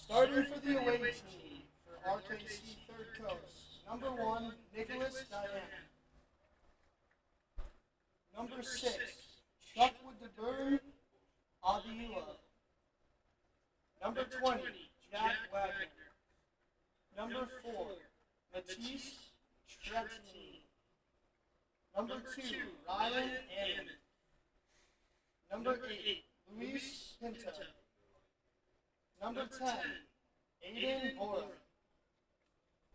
Starting for the away team for RKC Third Coast, number 1, Nicholas Diana. Number 6, Chuck Woodburn Abila. Number 20, Jack Wagner. Number 4, Matisse Tretini. Number 2, Ryan Ammon. Number 8, Luis Pinto. Number 10, Aiden Bora.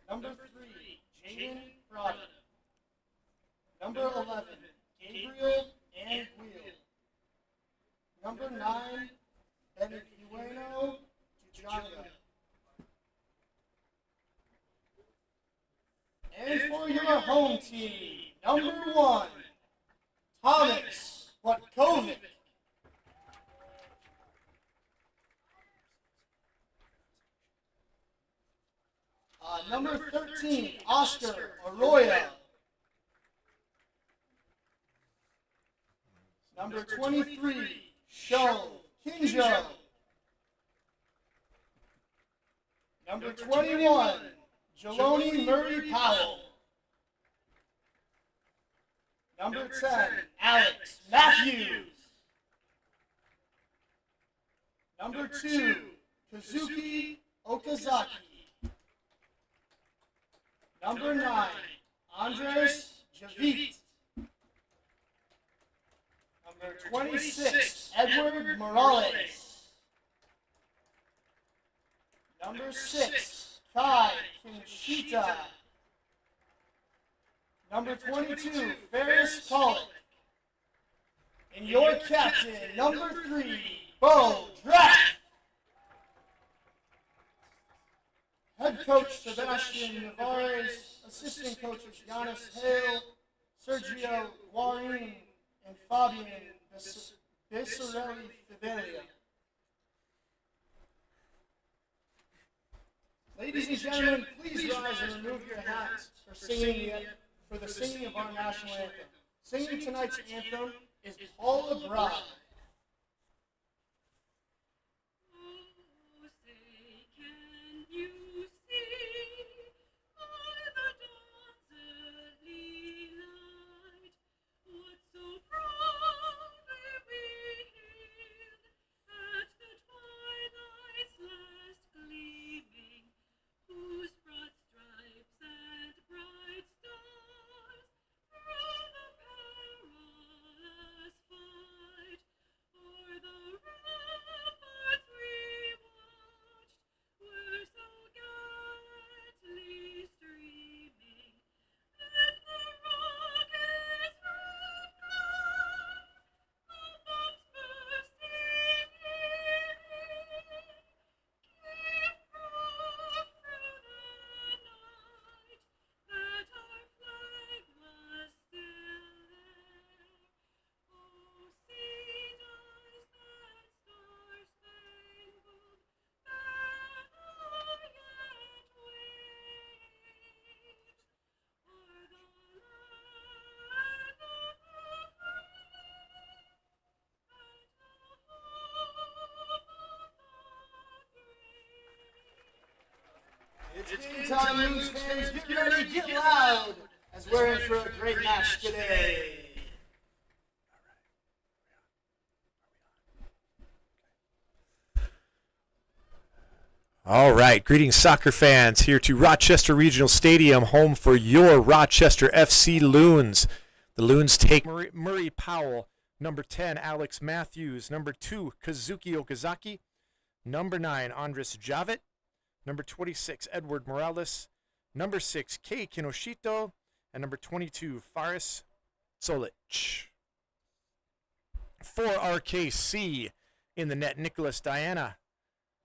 Number 3, Jaden Prada. Number 11, Gabriel Anguil. Number 9, Benefueno Jujanga. And for your home team, number 1, Thomas Watkovic. Number 13, Oscar Arroyo. Number 23, Sho Kinjo. Number 21, Jeloni Murray Powell. Number 10, Alex Matthews. Number 2, Kazuki Okazaki. Number 9, Andres Javit. Number 26, Edward Morales. Number 6, Kai Kinshita. Number 22, Ferris Pollock. And your captain, number 3, Bo Draft. Head coach Sebastian Navarez, assistant coaches Giannis Hale, Sergio Guarin, and Fabian Becerrelli Fidelia. Ladies and gentlemen, please rise and remove your hats for the singing of our national anthem. Singing tonight's anthem is Paula Bride. It's game time, Moose fans. Get ready, get loud, as we're in for a great match today. All right, greetings soccer fans here to Rochester Regional Stadium, home for your Rochester FC Loons. The Loons take Murray Powell, number 10, Alex Matthews, number 2, Kazuki Okazaki, number 9, Andres Javit, number 26, Edward Morales, number 6, Kei Kinoshito, and number 22, Faris Solich. For RKC, in the net, Nicholas Diana,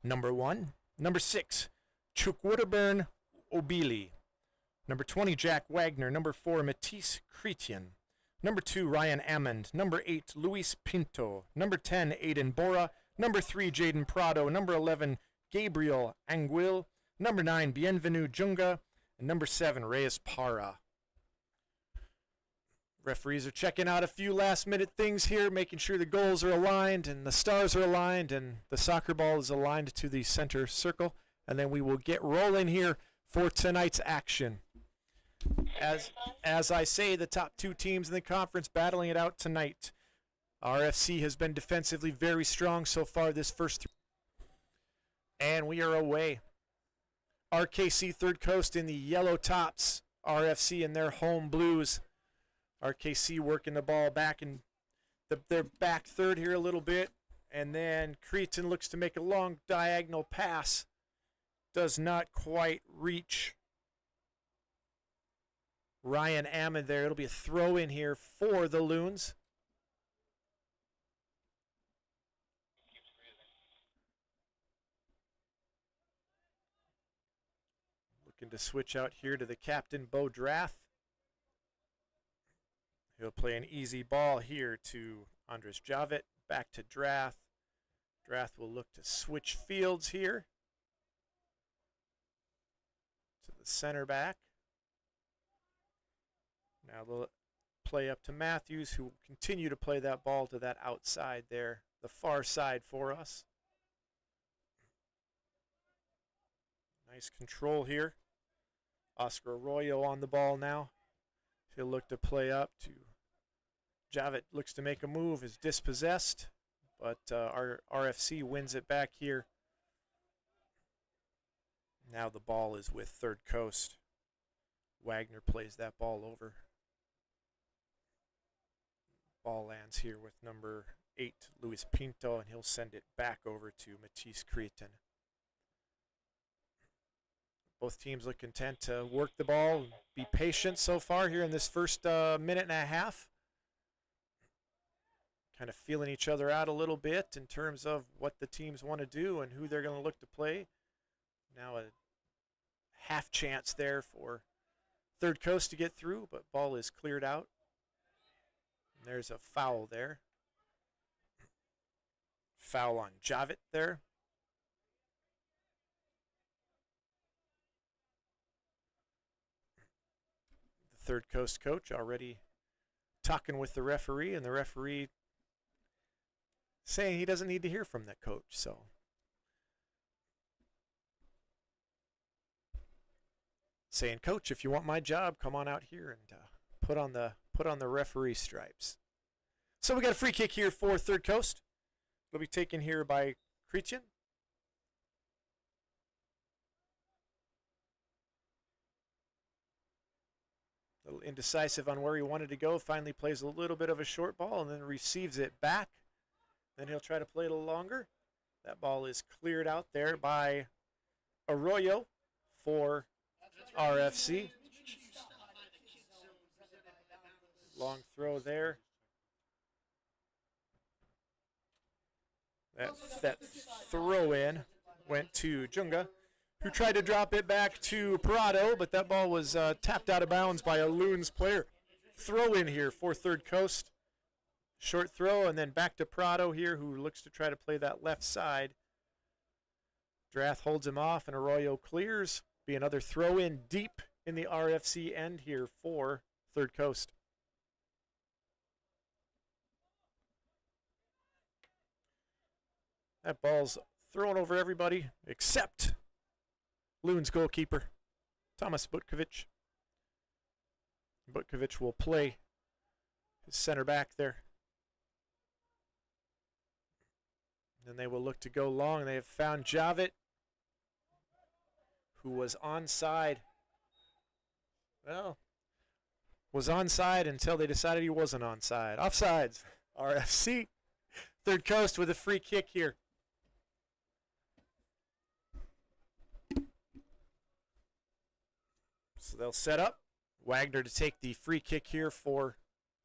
number 1. Number 6, Chukwudaburn Obili. Number 20, Jack Wagner. Number 4, Matisse Chrétien. Number 2, Ryan Ammond. Number 8, Luis Pinto. Number 10, Aiden Bora. Number 3, Jaden Prado. Number 11, Gabriel Anguil. Number 9, Bienvenu Junga. And number 7, Reyes Para. Referees are checking out a few last-minute things here, making sure the goals are aligned and the stars are aligned and the soccer ball is aligned to the center circle. And then we will get rolling here for tonight's action. As I say, the top two teams in the conference battling it out tonight. RFC has been defensively very strong so far this first and we are away. RKC Third Coast in the yellow tops. RFC in their home blues. RKC working the ball back in their back third here a little bit. And then Cretin looks to make a long diagonal pass. Does not quite reach Ryan Ammon there. It'll be a throw in here for the Loons. Looking to switch out here to the captain, Bo Drath. He'll play an easy ball here to Andres Javet. Back to Drath. Drath will look to switch fields here to the center back. Now they'll play up to Matthews, who will continue to play that ball to that outside there, the far side for us. Nice control here. Oscar Arroyo on the ball now. He'll look to play up to Javet. Looks to make a move, is dispossessed, but our RFC wins it back here. Now the ball is with Third Coast. Wagner plays that ball over. Ball lands here with number 8, Luis Pinto, and he'll send it back over to Matisse Cretin. Both teams look content to work the ball, be patient so far here in this first minute and a half. Kind of feeling each other out a little bit in terms of what the teams want to do and who they're going to look to play. Now a half chance there for Third Coast to get through, but ball is cleared out. And there's a foul there. Foul on Javet there. Third Coast coach already talking with the referee, and the referee saying he doesn't need to hear from that coach. So saying, "Coach, if you want my job, come on out here and put on the referee stripes." So we got a free kick here for Third Coast. It'll be taken here by Cretin. A little indecisive on where he wanted to go. Finally plays a little bit of a short ball and then receives it back. Then he'll try to play it a little longer. That ball is cleared out there by Arroyo for RFC. Long throw there. That throw in went to Junga, who tried to drop it back to Parado, but that ball was tapped out of bounds by a Loons player. Throw in here for Third Coast. Short throw, and then back to Prado here, who looks to try to play that left side. Drath holds him off, and Arroyo clears. Be another throw in deep in the RFC end here for Third Coast. That ball's thrown over everybody except Loons goalkeeper, Thomas Butkovic. Butkovic will play his center back there. Then they will look to go long. They have found Javet, who was onside. Well, was onside until they decided he wasn't onside. Offsides. RFC. Third Coast with a free kick here. So they'll set up. Wagner to take the free kick here for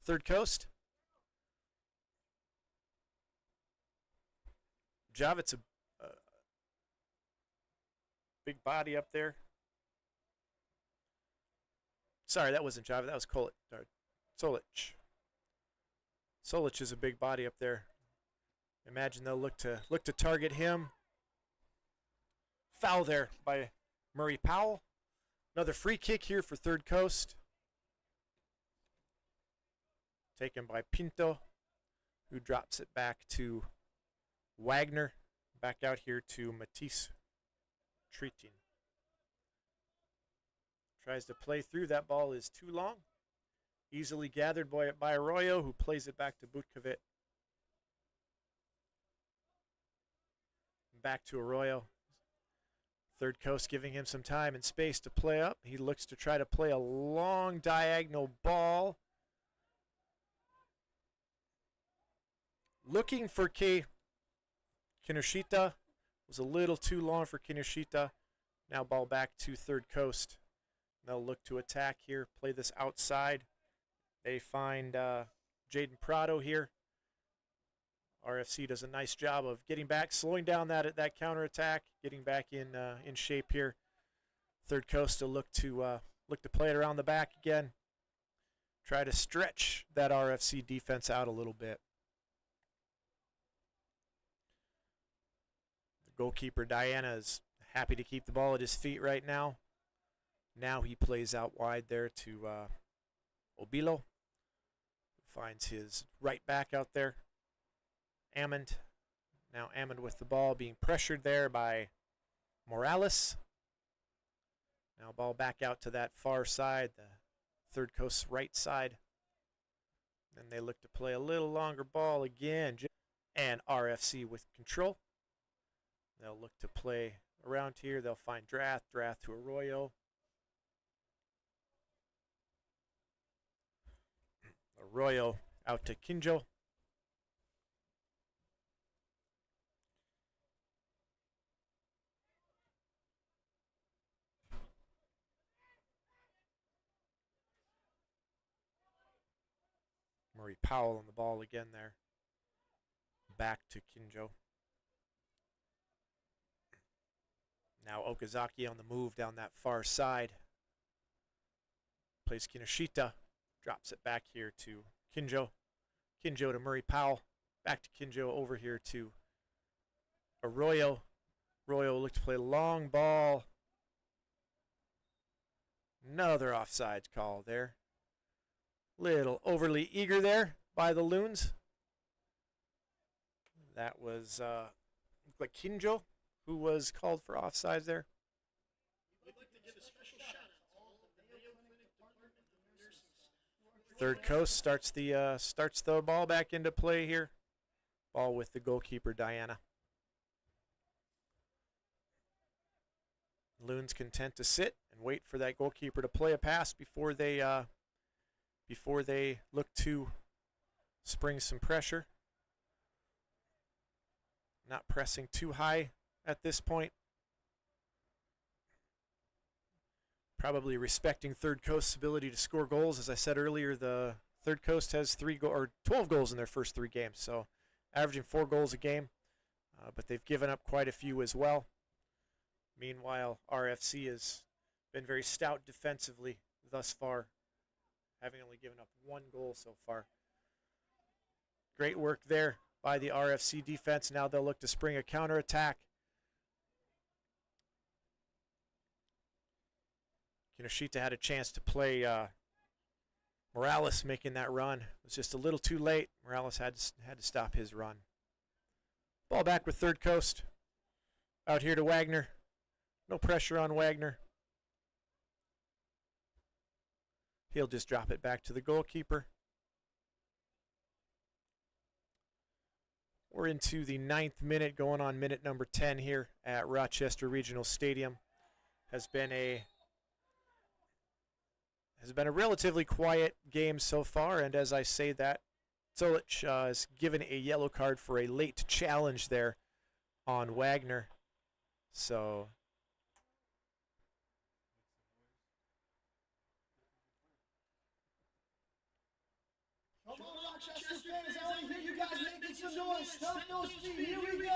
Third Coast. Javet's a big body up there. Sorry, that wasn't Javet. That was Solich. Solich is a big body up there. Imagine they'll look to target him. Foul there by Murray Powell. Another free kick here for Third Coast. taken by Pinto, who drops it back to Wagner. Back out here to Matisse Tritin. Tries to play through. That ball is too long. Easily gathered by Arroyo, who plays it back to Butkovic. Back to Arroyo. Third Coast giving him some time and space to play up. He looks to try to play a long diagonal ball. Looking for Kinoshita. Was a little too long for Kinoshita. Now ball back to Third Coast. They'll look to attack here, play this outside. They find Jaden Prado here. RFC does a nice job of getting back, slowing down that counterattack, getting back in shape here. Third Coast will look to play it around the back again. Try to stretch that RFC defense out a little bit. The goalkeeper Diana is happy to keep the ball at his feet right now. Now he plays out wide there to Obilo, who finds his right back out there. Ammond. Now Ammond with the ball, being pressured there by Morales. Now ball back out to that far side, the Third Coast's right side. Then they look to play a little longer ball again. And RFC with control. They'll look to play around here. They'll find Drath to Arroyo. Arroyo out to Kinjo. Murray Powell on the ball again there. Back to Kinjo. Now Okazaki on the move down that far side. Plays Kinoshita. Drops it back here to Kinjo. Kinjo to Murray Powell. Back to Kinjo, over here to Arroyo. Arroyo will look to play long ball. Another offsides call there. Little overly eager there by the Loons. That was like Kinjo who was called for offsides there. Third Coast starts the ball back into play here. Ball with the goalkeeper Diana. Loons content to sit and wait for that goalkeeper to play a pass before they look to spring some pressure. Not pressing too high at this point. Probably respecting Third Coast's ability to score goals. As I said earlier, the Third Coast has 12 goals in their first 3 games, so averaging 4 goals a game, but they've given up quite a few as well. Meanwhile, RFC has been very stout defensively thus far, having only given up 1 goal so far. Great work there by the RFC defense. Now they'll look to spring a counterattack. Kinoshita had a chance to play Morales making that run. It was just a little too late. Morales had to stop his run. Ball back with Third Coast. Out here to Wagner. No pressure on Wagner. He'll just drop it back to the goalkeeper. We're into the 9th minute, going on minute number 10 here at Rochester Regional Stadium. Has been a relatively quiet game so far, and as I say that, Solich is given a yellow card for a late challenge there on Wagner. So come on, Rochester fans, I want to hear you guys making some noise. Stomp those feet, here we go!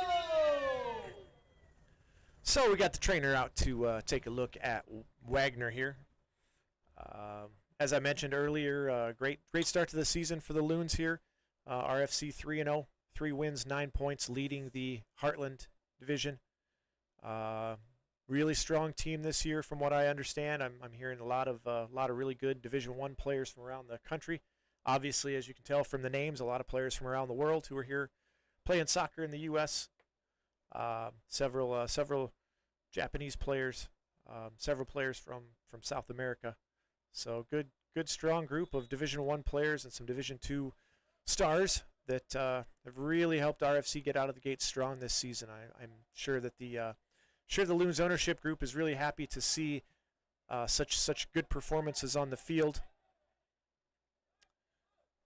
So we got the trainer out to take a look at Wagner here. As I mentioned earlier, great start to the season for the Loons here. RFC 3-0, 3 wins, 9 points, leading the Heartland division. Really strong team this year, from what I understand. I'm hearing a lot of really good Division I players from around the country. Obviously, as you can tell from the names, a lot of players from around the world who are here playing soccer in the U.S. Several Japanese players, several players from South America. So good strong group of Division I players and some Division II stars that have really helped RFC get out of the gate strong this season. I'm sure that the Loons ownership group is really happy to see such good performances on the field.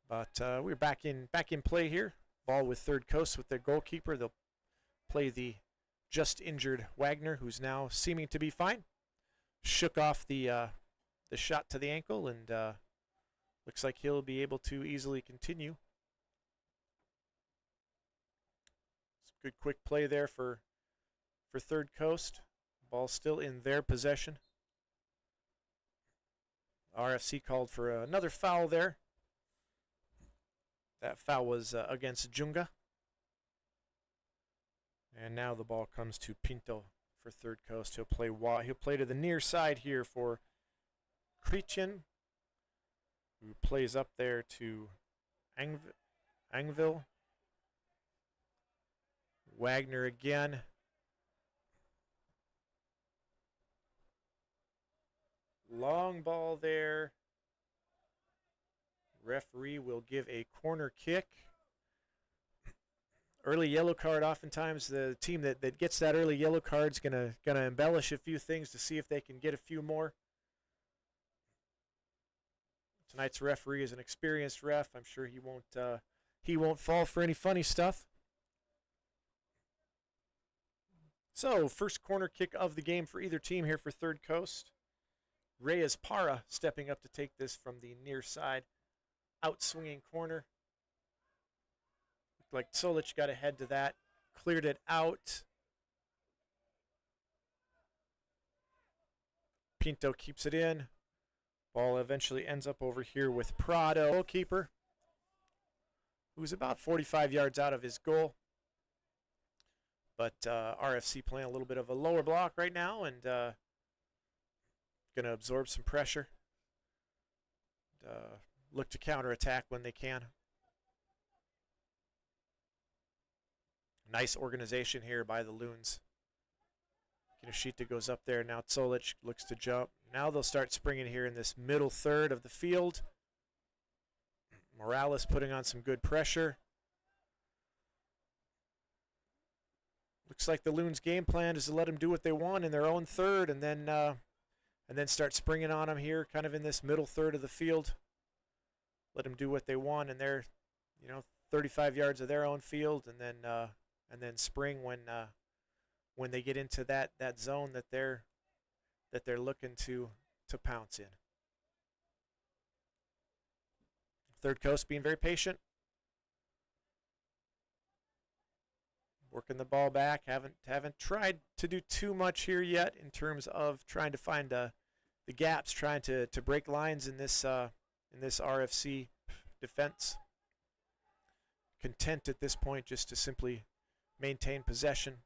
But we're back in play here. Ball with Third Coast with their goalkeeper. They'll play the just injured Wagner, who's now seeming to be fine. Shook off the shot to the ankle, and looks like he'll be able to easily continue. Some good quick play there for Third Coast. Ball still in their possession. RFC called for another foul there. That foul was against Junga. And now the ball comes to Pinto for Third Coast. He'll play to the near side here for Christian, who plays up there to Angvil. Wagner again. Long ball there. Referee will give a corner kick. Early yellow card. Oftentimes the team that gets that early yellow card is gonna embellish a few things to see if they can get a few more. Tonight's referee is an experienced ref. I'm sure he won't fall for any funny stuff. So first corner kick of the game for either team here for Third Coast. Reyes Para stepping up to take this from the near side. Out swinging corner. Looked like Solich got ahead to that. Cleared it out. Pinto keeps it in. Ball eventually ends up over here with Prado, goalkeeper, who's about 45 yards out of his goal. But RFC playing a little bit of a lower block right now and going to absorb some pressure. Look to counterattack when they can. Nice organization here by the Loons. Kinoshita goes up there. Now Solich looks to jump. Now they'll start springing here in this middle third of the field. Morales putting on some good pressure. Looks like the Loons' game plan is to let them do what they want in their own third, and then start springing on them here, kind of in this middle third of the field. Let them do what they want, and they're, 35 yards of their own field, and then spring when they get into that zone that they're looking to pounce in. Third Coast being very patient. Working the ball back. Haven't tried to do too much here yet in terms of trying to find the gaps, trying to break lines in this RFC defense. Content at this point just to simply maintain possession.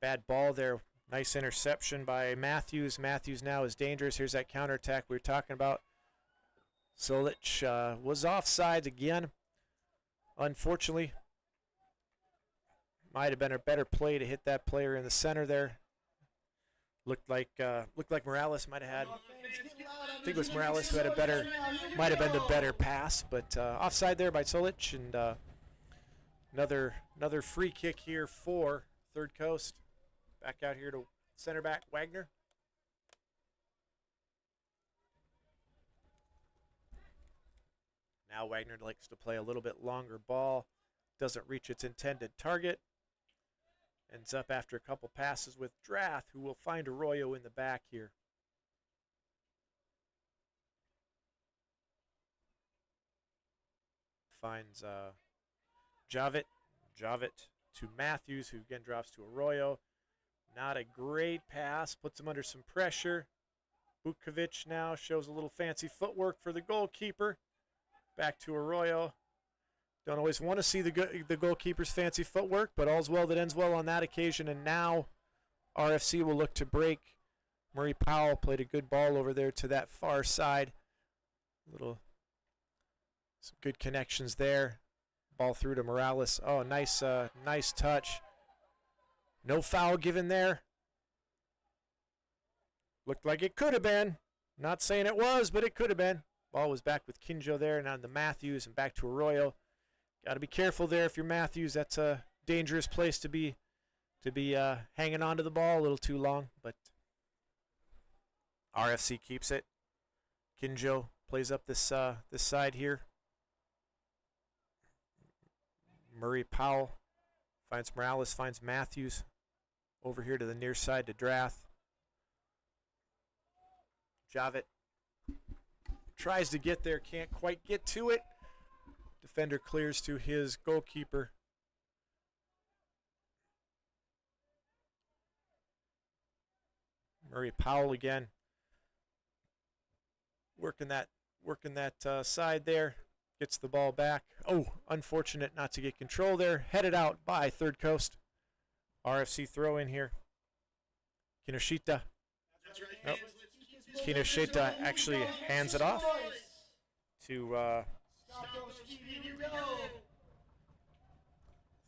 Bad ball there. Nice interception by Matthews. Matthews now is dangerous. Here's that counterattack we were talking about. Solich was offside again. Unfortunately, might have been a better play to hit that player in the center there. Looked like Morales might have had. I think it was Morales who had might have been the better pass, but offside there by Solich, and another free kick here for Third Coast. Back out here to center back Wagner. Now Wagner likes to play a little bit longer ball. Doesn't reach its intended target. Ends up after a couple passes with Drath, who will find Arroyo in the back here. Finds Javit to Matthews, who again drops to Arroyo. Not a great pass, puts him under some pressure. Bukovic now shows a little fancy footwork for the goalkeeper. Back to Arroyo. Don't always want to see the goalkeeper's fancy footwork, but all's well that ends well on that occasion. And now RFC will look to break. Murray Powell played a good ball over there to that far side. Little Some good connections there. Ball through to Morales. Oh, nice touch. No foul given there. Looked like it could have been. Not saying it was, but it could have been. Ball was back with Kinjo there, and on to Matthews and back to Arroyo. Got to be careful there if you're Matthews. That's a dangerous place to be hanging on to the ball a little too long. But RFC keeps it. Kinjo plays up this side here. Murray Powell finds Morales, finds Matthews over here to the near side to Drath. Javit tries to get there, can't quite get to it. Defender clears to his goalkeeper. Murray Powell again, working that side there. Gets the ball back. Oh, unfortunate not to get control there. Headed out by Third Coast. RFC throw in here. Kinoshita. Nope. Kinoshita actually hands it off to I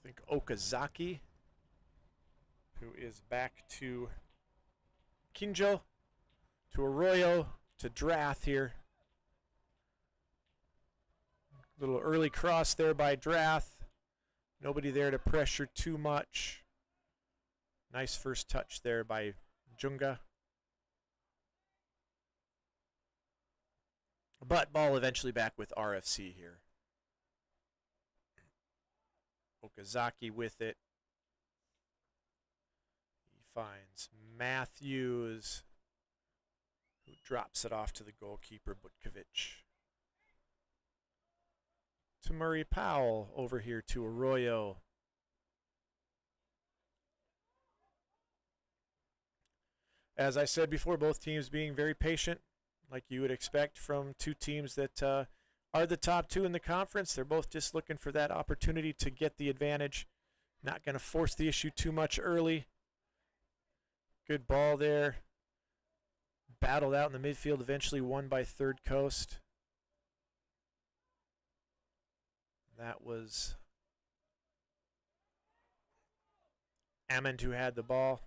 think Okazaki, who is back to Kinjo, to Arroyo, to Drath here. Little early cross there by Drath. Nobody there to pressure too much. Nice first touch there by Junga. But ball eventually back with RFC here. Okazaki with it. He finds Matthews, who drops it off to the goalkeeper, Butkovic. To Murray Powell, over here to Arroyo. As I said before, both teams being very patient, like you would expect from two teams that are the top two in the conference. They're both just looking for that opportunity to get the advantage. Not going to force the issue too much early. Good ball there. Battled out in the midfield, eventually won by Third Coast. That was Amond who had the ball.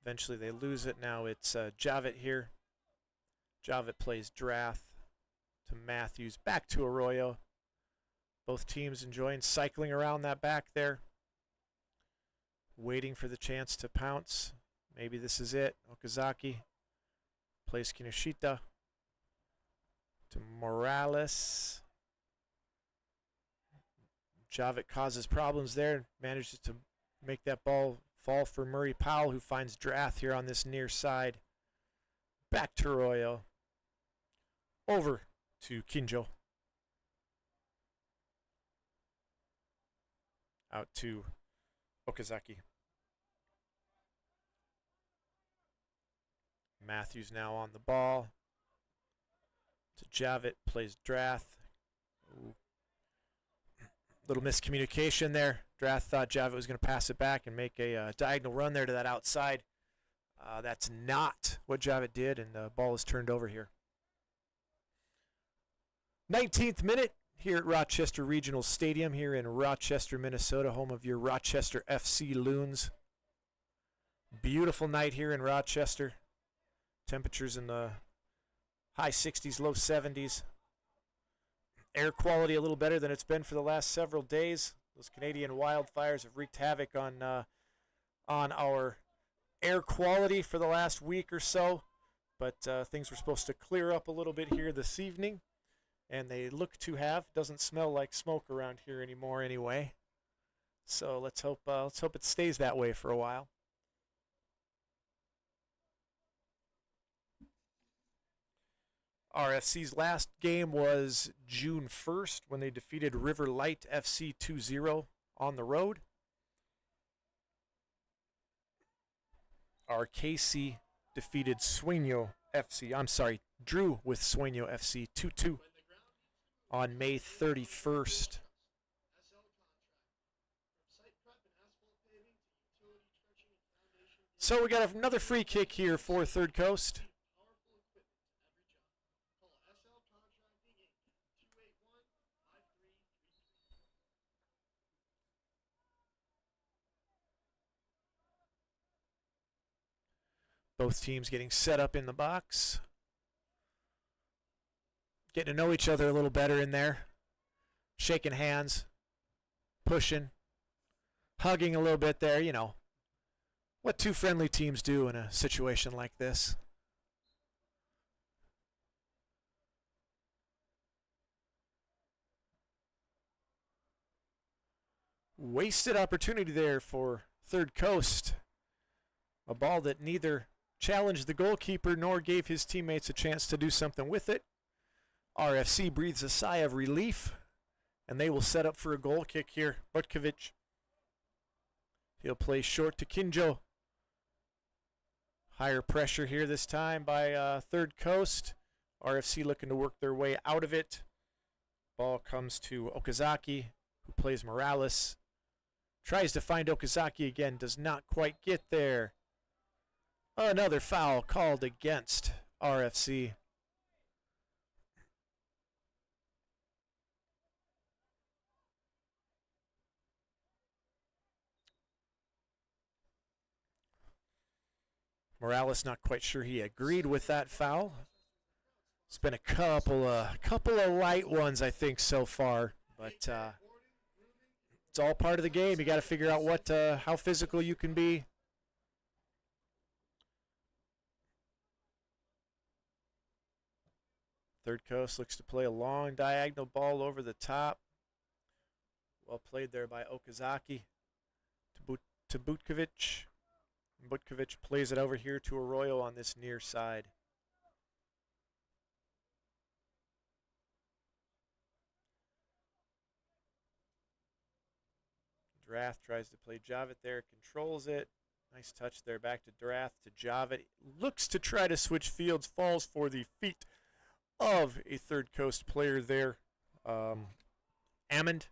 Eventually they lose it. Now it's Javit here. Javit plays Drath to Matthews. Back to Arroyo. Both teams enjoying cycling around that back there. Waiting for the chance to pounce. Maybe this is it. Okazaki plays Kinoshita to Morales. Javit causes problems there, manages to make that ball fall for Murray Powell, who finds Drath here on this near side. Back to Arroyo. Over to Kinjo. Out to Okazaki. Matthews now on the ball. To Javit, plays Drath. Ooh. Little miscommunication there. Drath thought Javit was going to pass it back and make a diagonal run there to that outside. That's not what Javit did, and the ball is turned over here. 19th minute here at Rochester Regional Stadium here in Rochester, Minnesota, home of your Rochester FC Loons. Beautiful night here in Rochester. Temperatures in the high 60s, low 70s. Air quality a little better than it's been for the last several days. Those Canadian wildfires have wreaked havoc on our air quality for the last week or so. But things were supposed to clear up a little bit here this evening, and they look to have. Doesn't smell like smoke around here anymore anyway. So let's hope it stays that way for a while. RFC's last game was June 1st when they defeated River Light FC 2-0 on the road. RKC defeated Sueño FC. Drew with Sueño FC 2-2 on May 31st. So we got another free kick here for Third Coast. Both teams getting set up in the box. Getting to know each other a little better in there. Shaking hands. Pushing. Hugging a little bit there, you know. What two friendly teams do in a situation like this. Wasted opportunity there for Third Coast. A ball that neither challenged the goalkeeper nor gave his teammates a chance to do something with it. RFC breathes a sigh of relief, and they will set up for a goal kick here. Butkovic. He'll play short to Kinjo. Higher pressure here this time by Third Coast. RFC looking to work their way out of it. Ball comes to Okazaki, who plays Morales. Tries to find Okazaki again, does not quite get there. Another foul called against RFC. Morales not quite sure he agreed with that foul. It's been a couple of light ones, I think, so far, but it's all part of the game. You got to figure out how physical you can be. Third Coast looks to play a long diagonal ball over the top. Well played there by Okazaki to Butkovic. Butkovic plays it over here to Arroyo on this near side. Drath tries to play Javit there, controls it. Nice touch there, back to Drath, to Javit. Looks to try to switch fields, falls for the feet of a Third Coast player there. Ammond.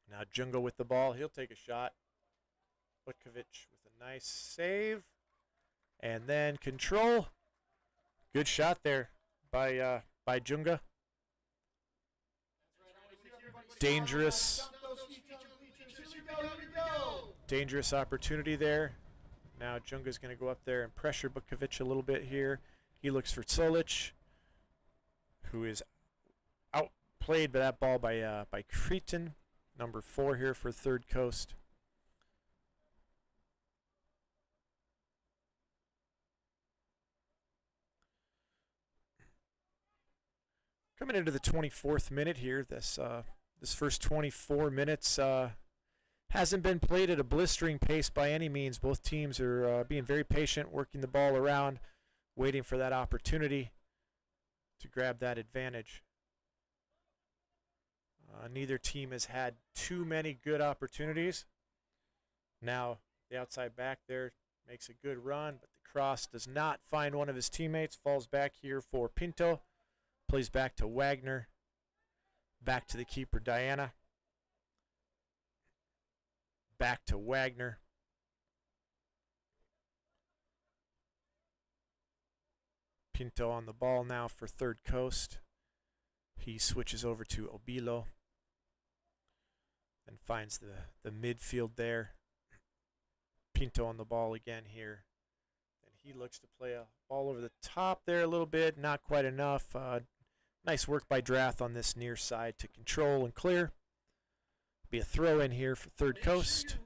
Now Jungo with the ball. He'll take a shot. Butkovic with a nice save. And then control. Good shot there by Junga. Dangerous opportunity there. Now Junga's going to go up there and pressure Butkovic a little bit here. He looks for Solic, who is outplayed by that ball by Cretan. Number 4 here for Third Coast. Coming into the 24th minute here, this first 24 minutes hasn't been played at a blistering pace by any means. Both teams are being very patient, working the ball around, waiting for that opportunity to grab that advantage. Neither team has had too many good opportunities. Now the outside back there makes a good run, but the cross does not find one of his teammates. Falls back here for Pinto. Plays back to Wagner. Back to the keeper, Diana. Back to Wagner. Pinto on the ball now for Third Coast. He switches over to Obilo and finds the midfield there. Pinto on the ball again here. And he looks to play a ball over the top there a little bit. Not quite enough. Nice work by Drath on this near side to control and clear. Be a throw in here for Third Coast.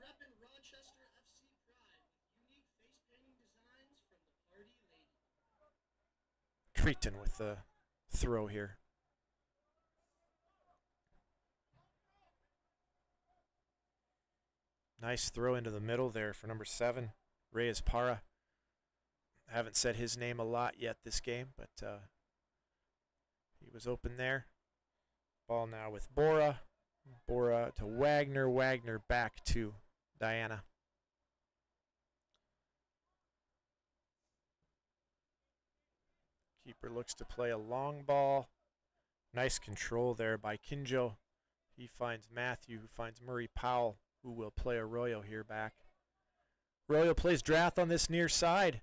Cretan with the throw here. Nice throw into the middle there for number 7, Reyes Para. Haven't said his name a lot yet this game, but he was open there. Ball now with Bora. Bora to Wagner. Wagner back to Diana. Keeper looks to play a long ball. Nice control there by Kinjo. He finds Matthew, who finds Murray Powell, who will play Arroyo here back. Arroyo plays Drath on this near side.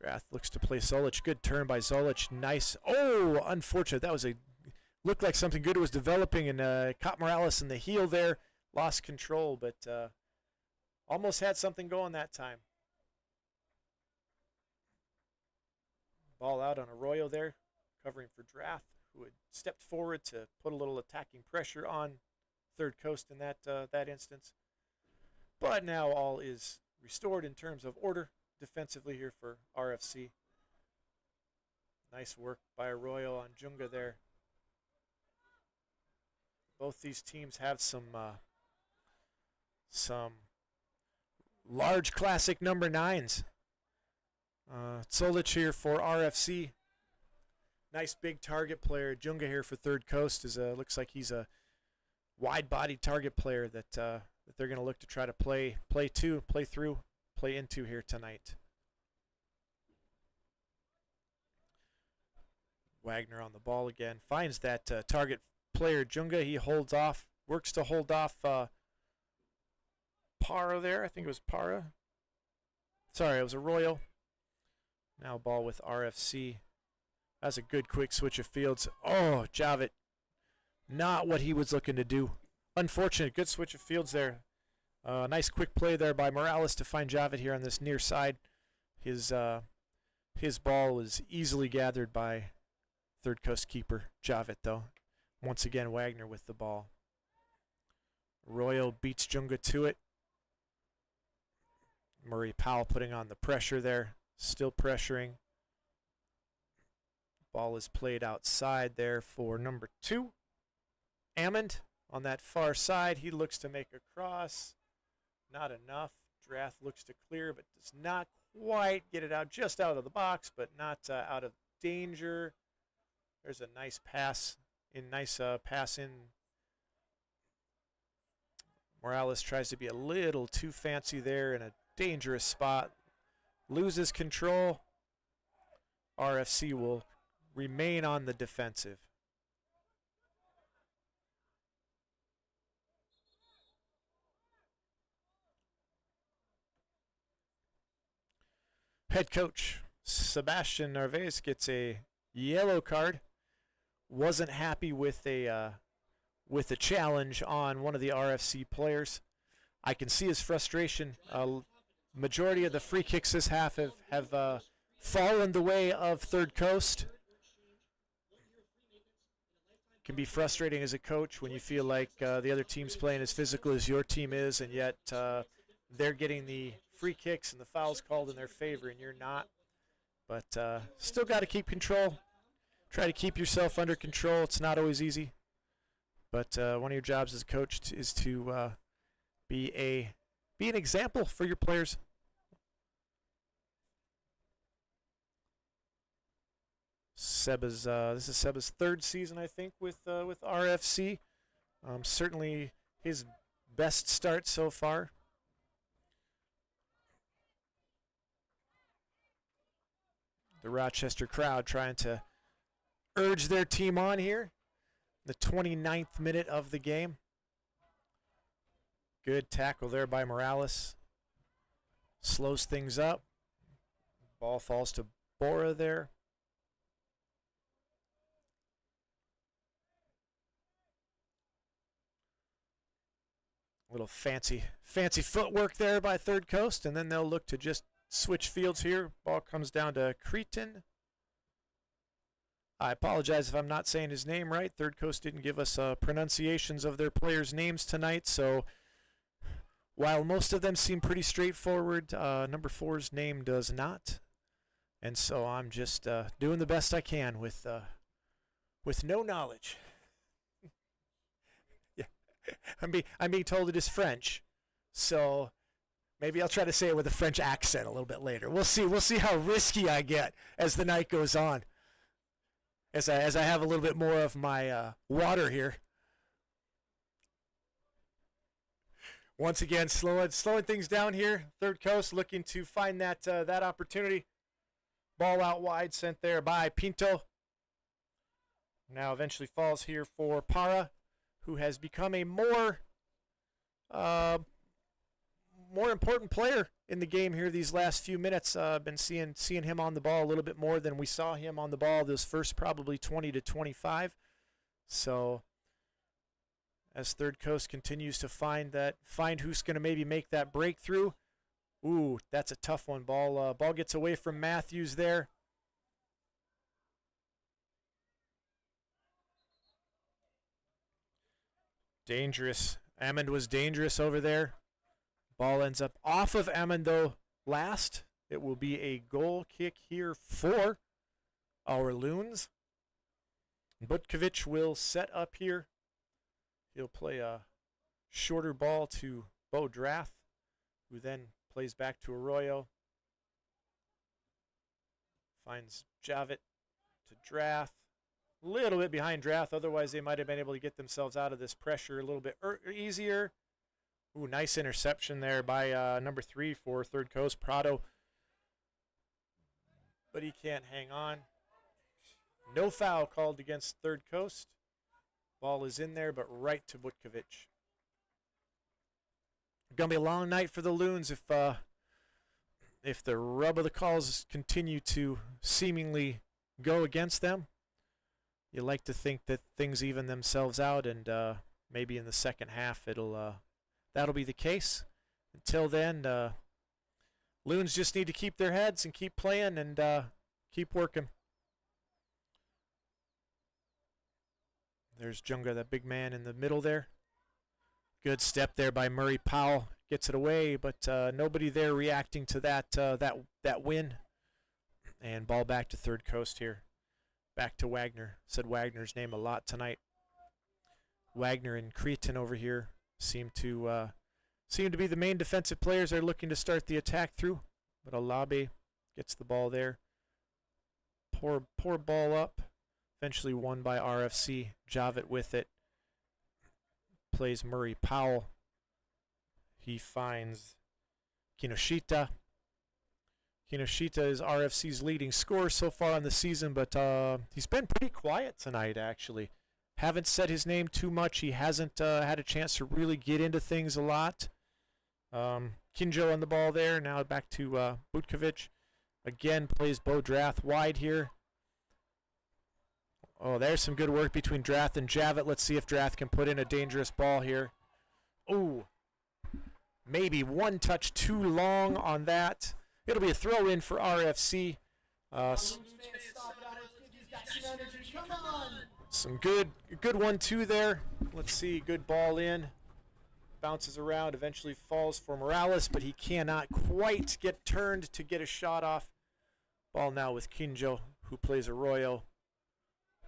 Drath looks to play Solic. Good turn by Solic. Nice. Oh, unfortunate. That was looked like something good was developing, and caught Morales in the heel there. Lost control, but Almost had something going that time. Ball out on Arroyo there, covering for Drath, who had stepped forward to put a little attacking pressure on Third Coast in that instance. But now all is restored in terms of order defensively here for RFC. Nice work by Arroyo on Junga there. Both these teams have some large classic number 9s. Solich here for RFC. Nice big target player. Junga here for Third Coast looks like he's a wide-bodied target player that they're going to look to try to play into here tonight. Wagner on the ball again. Finds that target player, Junga. He holds off, works to hold off Para there. I think it was Para. Sorry, it was Arroyo. Now ball with RFC. That's a good quick switch of fields. Oh, Javit. Not what he was looking to do. Unfortunate. Good switch of fields there. Nice quick play there by Morales to find Javit here on this near side. His ball was easily gathered by Third Coast keeper Javit, though. Once again, Wagner with the ball. Arroyo beats Junga to it. Murray Powell putting on the pressure there. Still pressuring. Ball is played outside there for number 2. Ammond on that far side. He looks to make a cross. Not enough. Drath looks to clear, but does not quite get it out. Just out of the box, but not out of danger. There's a nice pass in. Morales tries to be a little too fancy there in a dangerous spot. Loses control. RFC will remain on the defensive. Head coach Sebastian Narvaez gets a yellow card. Wasn't happy with a challenge on one of the RFC players. I can see his frustration. Majority of the free kicks this half have fallen the way of Third Coast. Can be frustrating as a coach when you feel like the other team's playing as physical as your team is, and yet they're getting the free kicks and the fouls called in their favor, and you're not. But still got to keep control. Try to keep yourself under control. It's not always easy. But one of your jobs as a coach is to be an example for your players. This is Seba's 3rd season, I think, with RFC. Certainly his best start so far. The Rochester crowd trying to urge their team on here. The 29th minute of the game. Good tackle there by Morales. Slows things up. Ball falls to Bora there. Little fancy footwork there by Third Coast, and then they'll look to just switch fields here. Ball comes down to Cretan. I apologize if I'm not saying his name right. Third Coast didn't give us pronunciations of their players' names tonight, so while most of them seem pretty straightforward, number 4's name does not. And so I'm just doing the best I can with no knowledge. Yeah, I'm being told it is French, so maybe I'll try to say it with a French accent a little bit later. We'll see. We'll see how risky I get as the night goes on. As I have a little bit more of my water here. Once again, slowing things down here. Third Coast looking to find that opportunity. Ball out wide, sent there by Pinto. Now eventually falls here for Para, who has become a more important player in the game here these last few minutes. I've been seeing him on the ball a little bit more than we saw him on the ball those first probably 20 to 25. So as Third Coast continues to find who's going to maybe make that breakthrough. Ooh, that's a tough one. Ball gets away from Matthews there. Dangerous. Ammond was dangerous over there. Ball ends up off of Ammond though last. It will be a goal kick here for our Loons. Butkovic will set up here. He'll play a shorter ball to Bo Drath, who then plays back to Arroyo. Finds Javit to Drath. A little bit behind Drath, otherwise they might have been able to get themselves out of this pressure a little bit easier. Ooh, nice interception there by number 3 for Third Coast, Prado. But he can't hang on. No foul called against Third Coast. Ball is in there, but right to Butkovic. Gonna be a long night for the Loons if the rub of the calls continue to seemingly go against them. You like to think that things even themselves out, and maybe in the second half that'll be the case. Until then, Loons just need to keep their heads and keep playing and keep working. There's Junga, that big man in the middle there. Good step there by Murray Powell. Gets it away, but nobody there reacting to that win. And ball back to Third Coast here. Back to Wagner. Said Wagner's name a lot tonight. Wagner and Cretin over here seem to be the main defensive players they're looking to start the attack through. But Alabe gets the ball there. Poor ball up. Eventually won by RFC. Javit with it. Plays Murray Powell. He finds Kinoshita. Kinoshita is RFC's leading scorer so far on the season, but he's been pretty quiet tonight, actually. Haven't said his name too much. He hasn't had a chance to really get into things a lot. Kinjo on the ball there. Now back to Butkovic. Again, plays Bo Drath wide here. Oh, there's some good work between Drath and Javit. Let's see if Drath can put in a dangerous ball here. Ooh, maybe one touch too long on that. It'll be a throw in for RFC. Some good 1-2 there. Let's see, good ball in. Bounces around, eventually falls for Morales, but he cannot quite get turned to get a shot off. Ball now with Kinjo, who plays Arroyo,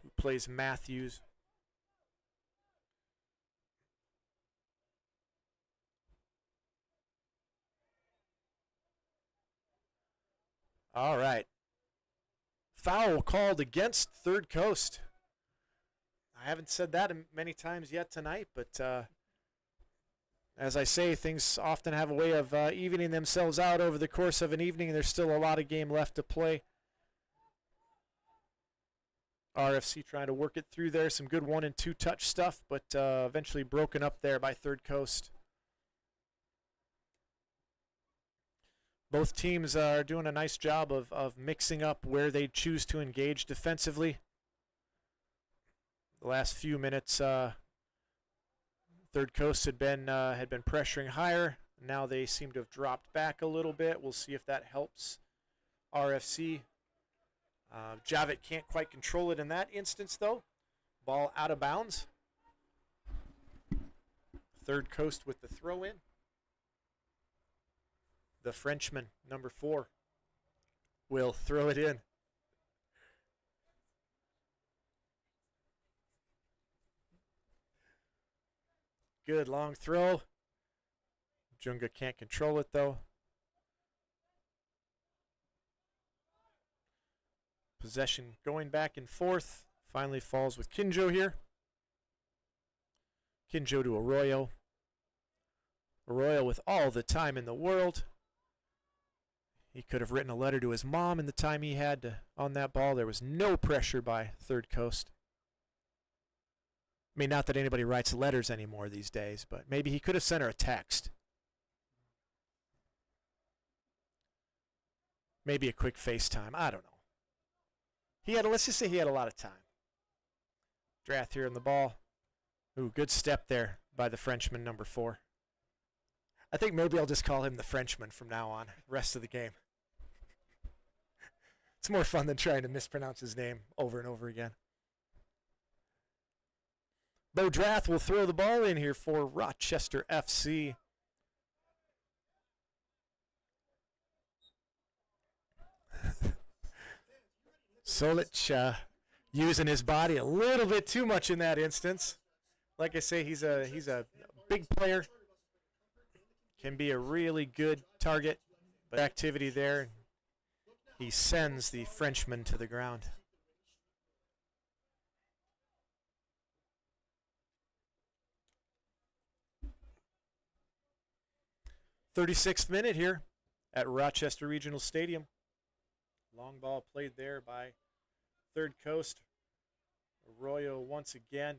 who plays Matthews. All right. Foul called against Third Coast. I haven't said that many times yet tonight, but as I say, things often have a way of evening themselves out over the course of an evening, and there's still a lot of game left to play. RFC trying to work it through there. Some good 1- and 2-touch stuff, but eventually broken up there by Third Coast. Both teams are doing a nice job of mixing up where they choose to engage defensively. The last few minutes, Third Coast had been pressuring higher. Now they seem to have dropped back a little bit. We'll see if that helps RFC. Javit can't quite control it in that instance, though. Ball out of bounds. Third Coast with the throw in. The Frenchman, number 4, will throw it in. Good long throw. Junga can't control it, though. Possession going back and forth. Finally falls with Kinjo here. Kinjo to Arroyo. Arroyo with all the time in the world. He could have written a letter to his mom in the time he had on that ball. There was no pressure by Third Coast. I mean, not that anybody writes letters anymore these days, but maybe he could have sent her a text. Maybe a quick FaceTime. I don't know. Let's just say he had a lot of time. Drath here in the ball. Ooh, good step there by the Frenchman, number 4. I think maybe I'll just call him the Frenchman from now on, rest of the game. It's more fun than trying to mispronounce his name over and over again. Bo Drath will throw the ball in here for Rochester FC. Solic using his body a little bit too much in that instance. Like I say, he's a big player. Can be a really good target, but activity there. He sends the Frenchman to the ground. 36th minute here at Rochester Regional Stadium. Long ball played there by Third Coast. Arroyo once again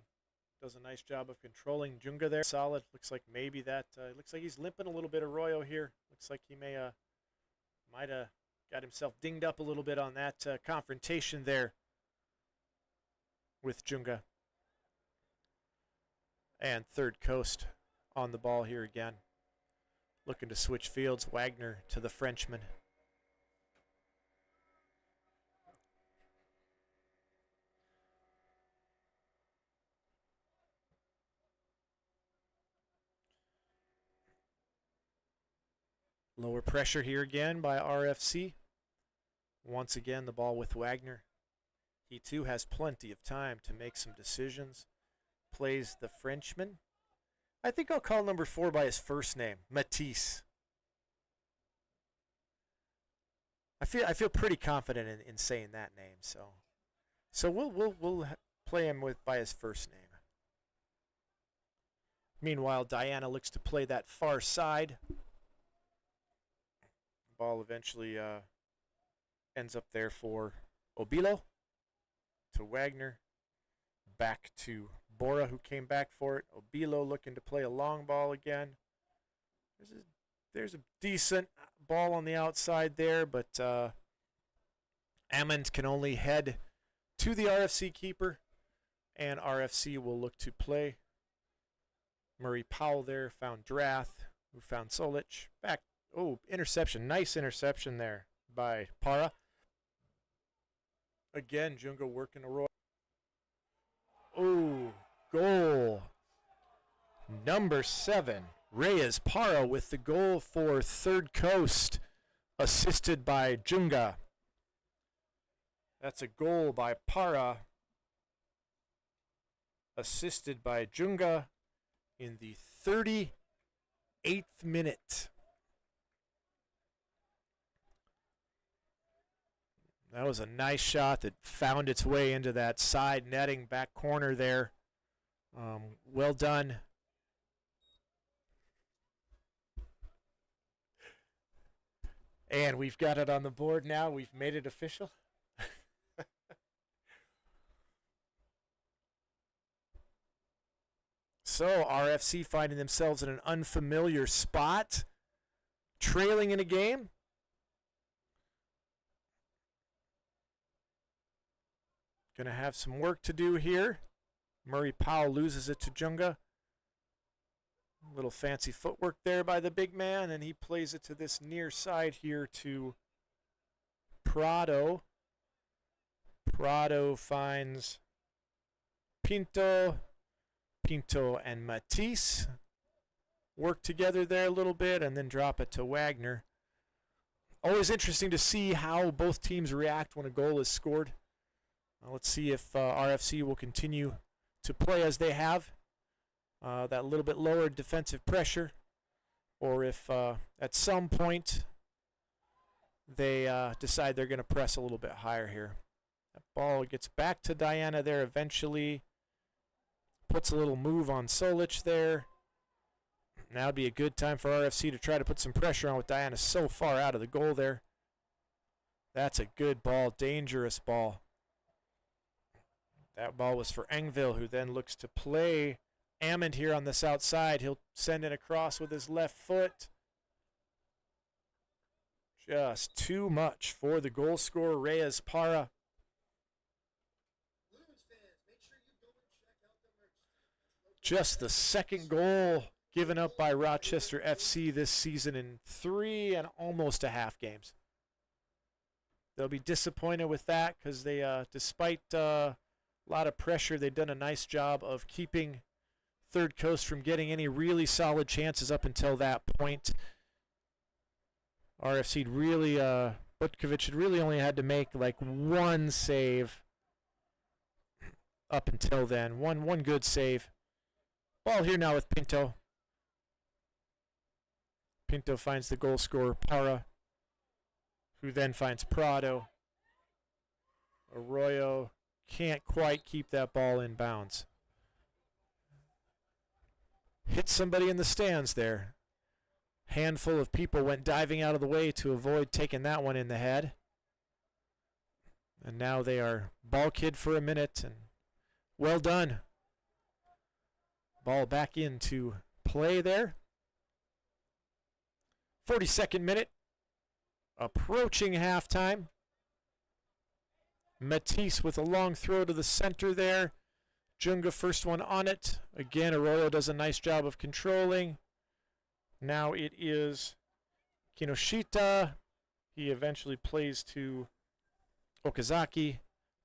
does a nice job of controlling Junga there. Solid. Looks like maybe that. Looks like he's limping a little bit. Arroyo here. Looks like he might have got himself dinged up a little bit on that confrontation there with Junga. And Third Coast on the ball here again. Looking to switch fields. Wagner to the Frenchman. Lower pressure here again by RFC. Once again, the ball with Wagner. He too has plenty of time to make some decisions. Plays the Frenchman. I think I'll call number 4 by his first name, Matisse. I feel pretty confident in saying that name, so we'll play him by his first name. Meanwhile, Diana looks to play that far side. Ball eventually ends up there for Obilo to Wagner. Back to Bora, who came back for it. Obilo looking to play a long ball again. There's a decent ball on the outside there, but Ammons can only head to the RFC keeper, and RFC will look to play. Murray Powell there found Drath, who found Solic. Back. Oh, interception. Nice interception there by Para. Again, Junga working a roll. Oh, goal. Number 7, Reyes Para with the goal for Third Coast, assisted by Junga. That's a goal by Para, assisted by Junga in the 38th minute. That was a nice shot that found its way into that side netting back corner there. Well done. And we've got it on the board now. We've made it official. So RFC finding themselves in an unfamiliar spot, trailing in a game. Going to have some work to do here. Murray Powell loses it to Junga. A little fancy footwork there by the big man, and he plays it to this near side here to Prado. Prado finds Pinto. Pinto and Matisse work together there a little bit and then drop it to Wagner. Always interesting to see how both teams react when a goal is scored. Let's see if RFC will continue to play as they have, that little bit lower defensive pressure, or if at some point they decide they're going to press a little bit higher here. That ball gets back to Diana there eventually, puts a little move on Solic there. Now would be a good time for RFC to try to put some pressure on with Diana so far out of the goal there. That's a good ball, dangerous ball. That ball was for Engville, who then looks to play Ammond here on this outside. He'll send it across with his left foot. Just too much for the goal scorer, Reyes Just the second goal given up by Rochester FC this season in 3 and almost a half games. They'll be disappointed with that because they, despite a lot of pressure, they've done a nice job of keeping Third Coast from getting any really solid chances up until that point. RFC really, Butkovic had really only had to make like one save up until then. One good save. Ball here now with Pinto. Pinto finds the goal scorer, Para, who then finds Prado. Arroyo can't quite keep that ball in bounds. Hit somebody in the stands there. Handful of people went diving out of the way to avoid taking that one in the head. And now they are ball kid for a minute, and well done. Ball back into play there. 42nd minute. Approaching halftime. Matisse with a long throw to the center there. Junga first one on it. Again, Arroyo does a nice job of controlling. Now it is Kinoshita. He eventually plays to Okazaki.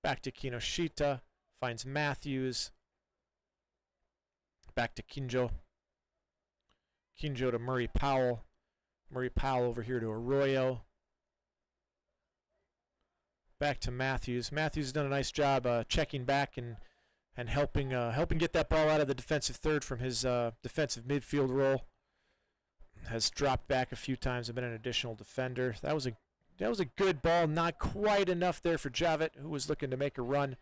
Back to Kinoshita. Finds Matthews. Back to Kinjo. Kinjo to Murray Powell. Murray Powell over here to Arroyo. Back to Matthews. Matthews has done a nice job checking back and helping get that ball out of the defensive third from his defensive midfield role. Has dropped back a few times and been an additional defender. That was a good ball. Not quite enough there for Javit, who was looking to make a run.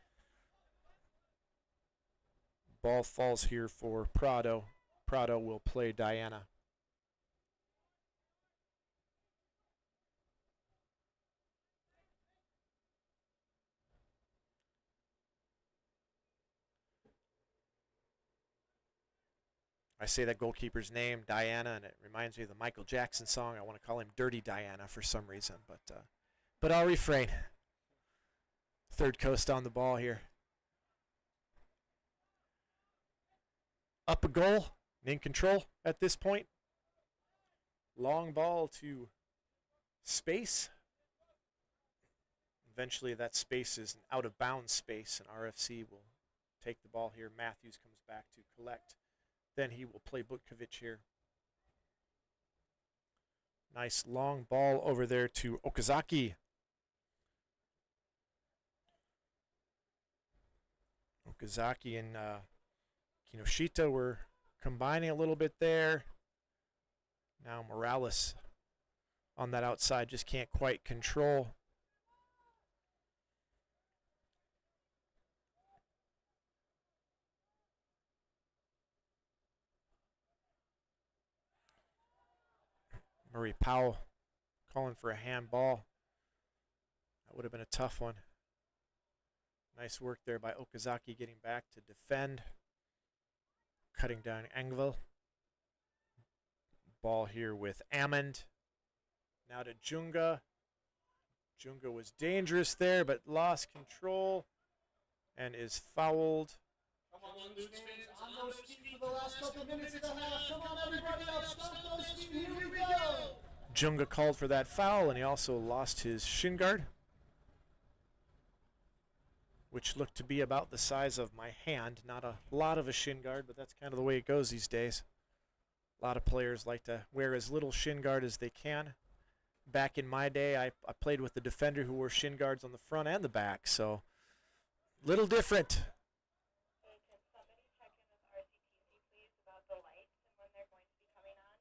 Ball falls here for Prado. Prado will play Diana. I say that goalkeeper's name, Diana, and it reminds me of the Michael Jackson song. I want to call him Dirty Diana for some reason, but I'll refrain. Third Coast on the ball here. Up a goal, in control at this point. Long ball to space. Eventually that space is an out of bounds space, and RFC will take the ball here. Matthews comes back to collect. Then he will play Butkovic here. Nice long ball over there to Okazaki. Okazaki and Kinoshita were combining a little bit there. Now Morales on that outside just can't quite control. Murray Powell calling for a handball. That would have been a tough one. Nice work there by Okazaki getting back to defend. Cutting down Engvall. Ball here with Amond. Now to Junga. Junga was dangerous there, but lost control and is fouled. Come on, Loons fans, on those feet for the last couple minutes of the half. Come on, everybody, up, stomp those feet. Here we go. Junga called for that foul, and he also lost his shin guard, which looked to be about the size of my hand. Not a lot of a shin guard, but that's kind of the way it goes these days. A lot of players like to wear as little shin guard as they can. Back in my day, I played with the defender who wore shin guards on the front and the back, so little different. Hey, can somebody check in with RCTC, please, about the lights and when they're going to be coming on?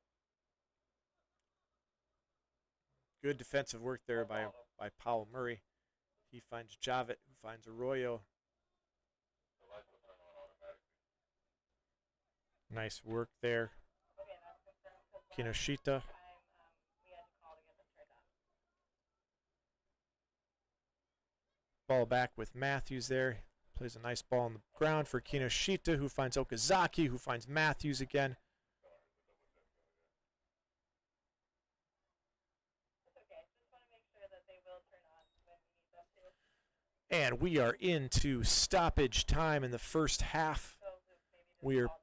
Good defensive work there by Powell Murray. He finds Javit, who finds Arroyo. Nice work there. Okay, that's confirmed. 'Cause last Kinoshita. time, we had to call to get them turned on. Ball back with Matthews there. Plays a nice ball on the ground for Kinoshita, who finds Okazaki, who finds Matthews again. It's okay. Just want to make sure that they will turn on when we need them to. And we are into stoppage time in the first half. So Luke, maybe just We are call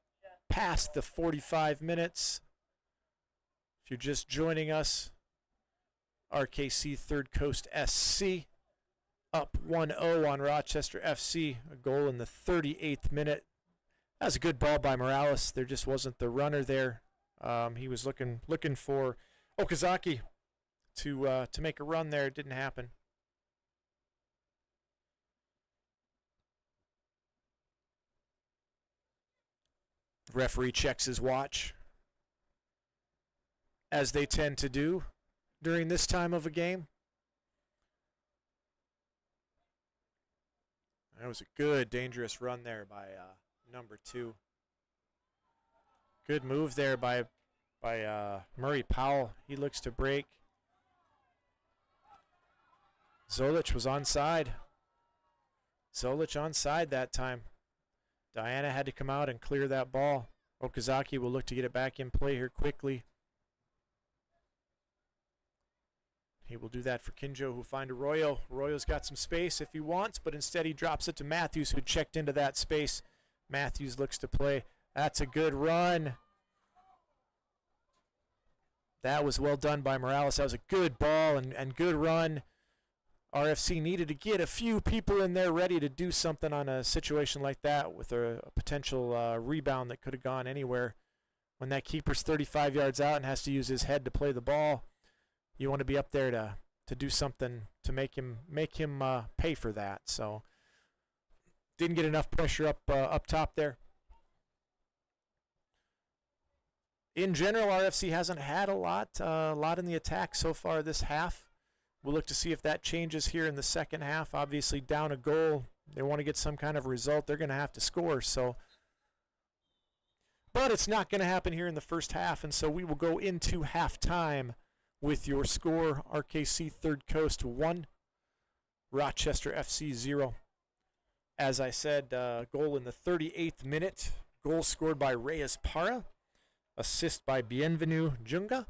past the 45 minutes. If you're just joining us, RKC Third Coast SC up 1-0 on Rochester FC. A goal in the 38th minute. That was a good ball by Morales. There just wasn't the runner there. He was looking for Okazaki to make a run there. It didn't happen. Referee checks his watch, as they tend to do during this time of a game. That was a good, dangerous run there by number 2. Good move there by Murray Powell. He looks to break. Zolich was onside. Zolich onside that time. Diana had to come out and clear that ball. Okazaki will look to get it back in play here quickly. He will do that for Kinjo, who find Arroyo. Arroyo's got some space if he wants, but instead he drops it to Matthews, who checked into that space. Matthews looks to play. That's a good run. That was well done by Morales. That was a good ball and good run. RFC needed to get a few people in there ready to do something on a situation like that with a potential rebound that could have gone anywhere. When that keeper's 35 yards out and has to use his head to play the ball, you want to be up there to do something to make him pay for that. So didn't get enough pressure up top there. In general, RFC hasn't had a lot in the attack so far this half. We'll look to see if that changes here in the second half. Obviously, down a goal, they want to get some kind of result. They're going to have to score. But it's not going to happen here in the first half, and so we will go into halftime with your score: RKC Third Coast 1, Rochester FC 0. As I said, goal in the 38th minute. Goal scored by Reyes Parra. Assist by Bienvenu Junga.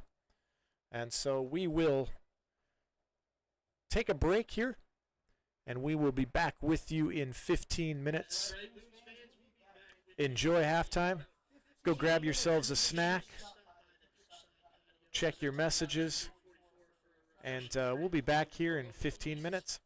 And so we will take a break here, and we will be back with you in 15 minutes. Enjoy halftime. Go grab yourselves a snack. Check your messages. And we'll be back here in 15 minutes.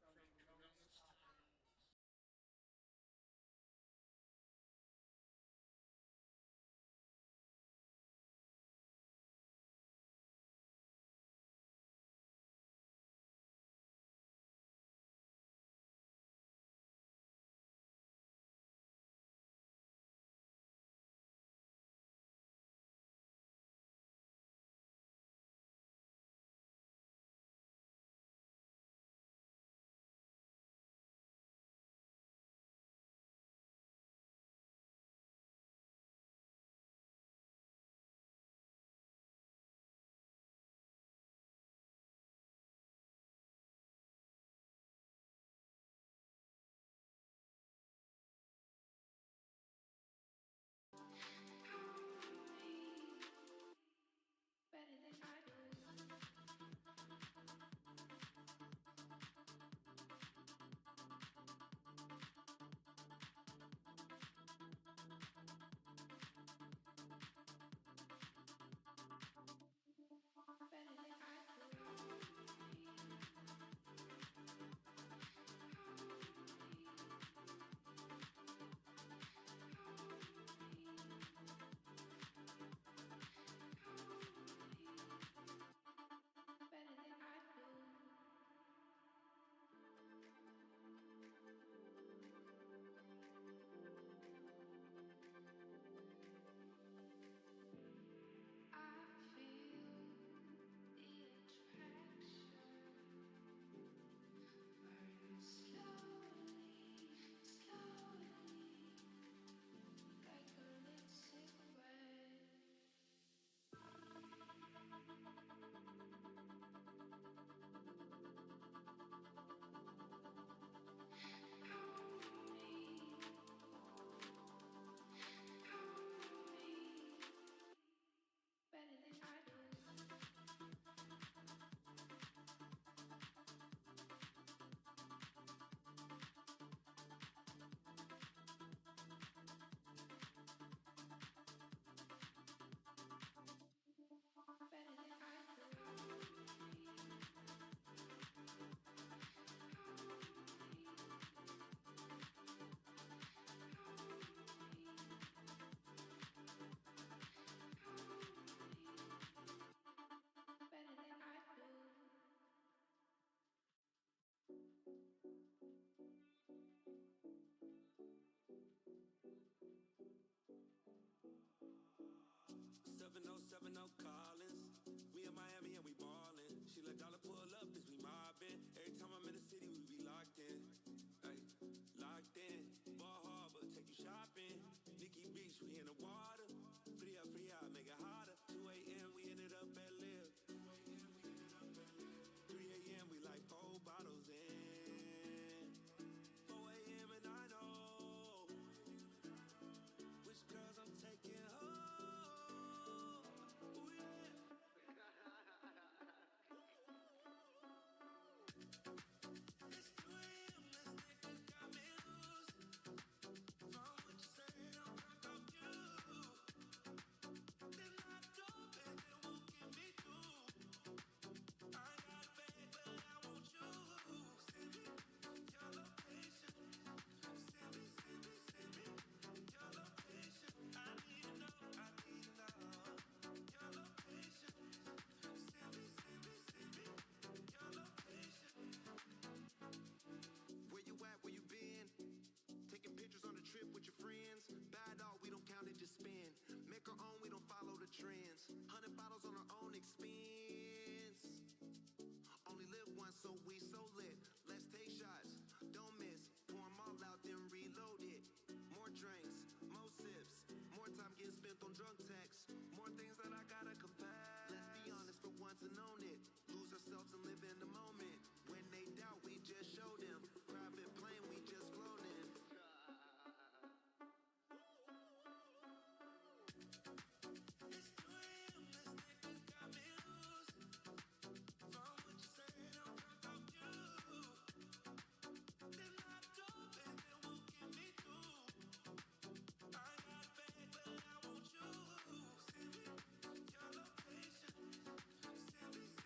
with no callings. We in Miami and we ballin'. She let dollar pull up as we mobbin'. Every time I'm in the city, we be locked in. Ay, locked in. Ball Harbor, take you shopping. Nikki Beach, we in the water. Free up, make it hotter. 2 a.m., we ended up at Live. 3 a.m., we like 4 bottles in. 4 a.m. and I know which girls I'm taking home. Ooh, yeah. It's 2 a.m., this nigga got me loose. From what you said, I'm drunk off you. Then I dope and then won't get me through. I got bad, but I want you. Send me your location. Send me your location. I need to know your location. Send me your location. Where you at? Where you been? Taking pictures on the trip with your friends. Bad dog, we don't count it, just spend. Make our own, we don't follow the trends. 100 bottles on our own expense. Only live once, so we so lit. Let's take shots, don't miss. Pour 'em all out, then reload it. More drinks, more sips. More time getting spent on drunk texts. More things that I gotta confess. Let's be honest for once and own it. Lose ourselves and live in the moment. When they doubt, we just show them. Private plane, we just flown in. It's 2 a.m., this nigga got me loose. From what you said, I'm drunk off you. Then I dope and then won't get me through. I got bad, but I want you. Send me your location. Send me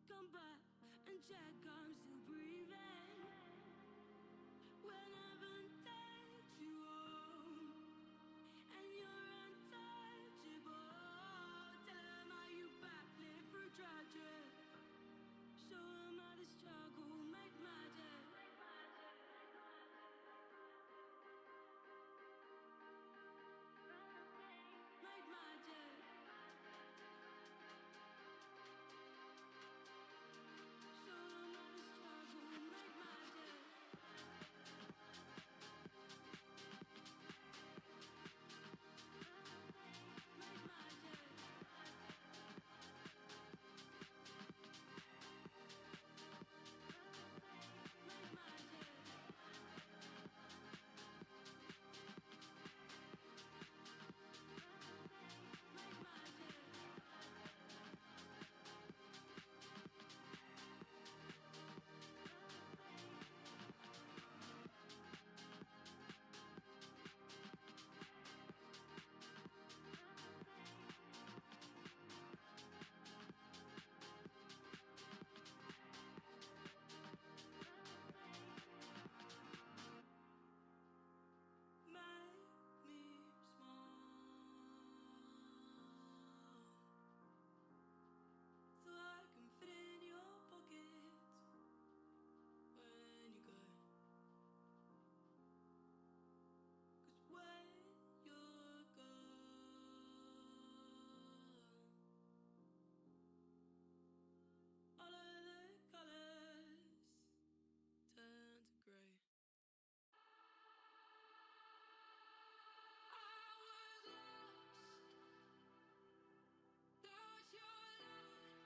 come back and check I'm still breathing. When heaven takes you home and you're untouchable, tell them how you backflip through tragic. Show them how the struggle make magic. Make magic. Show them how the struggle make magic. Make magic. Make magic. Make magic. Make me smile so I can fit in your pockets when you go. 'Cause when you're gone, all of the colors turn to grey. I was lost, lost your light.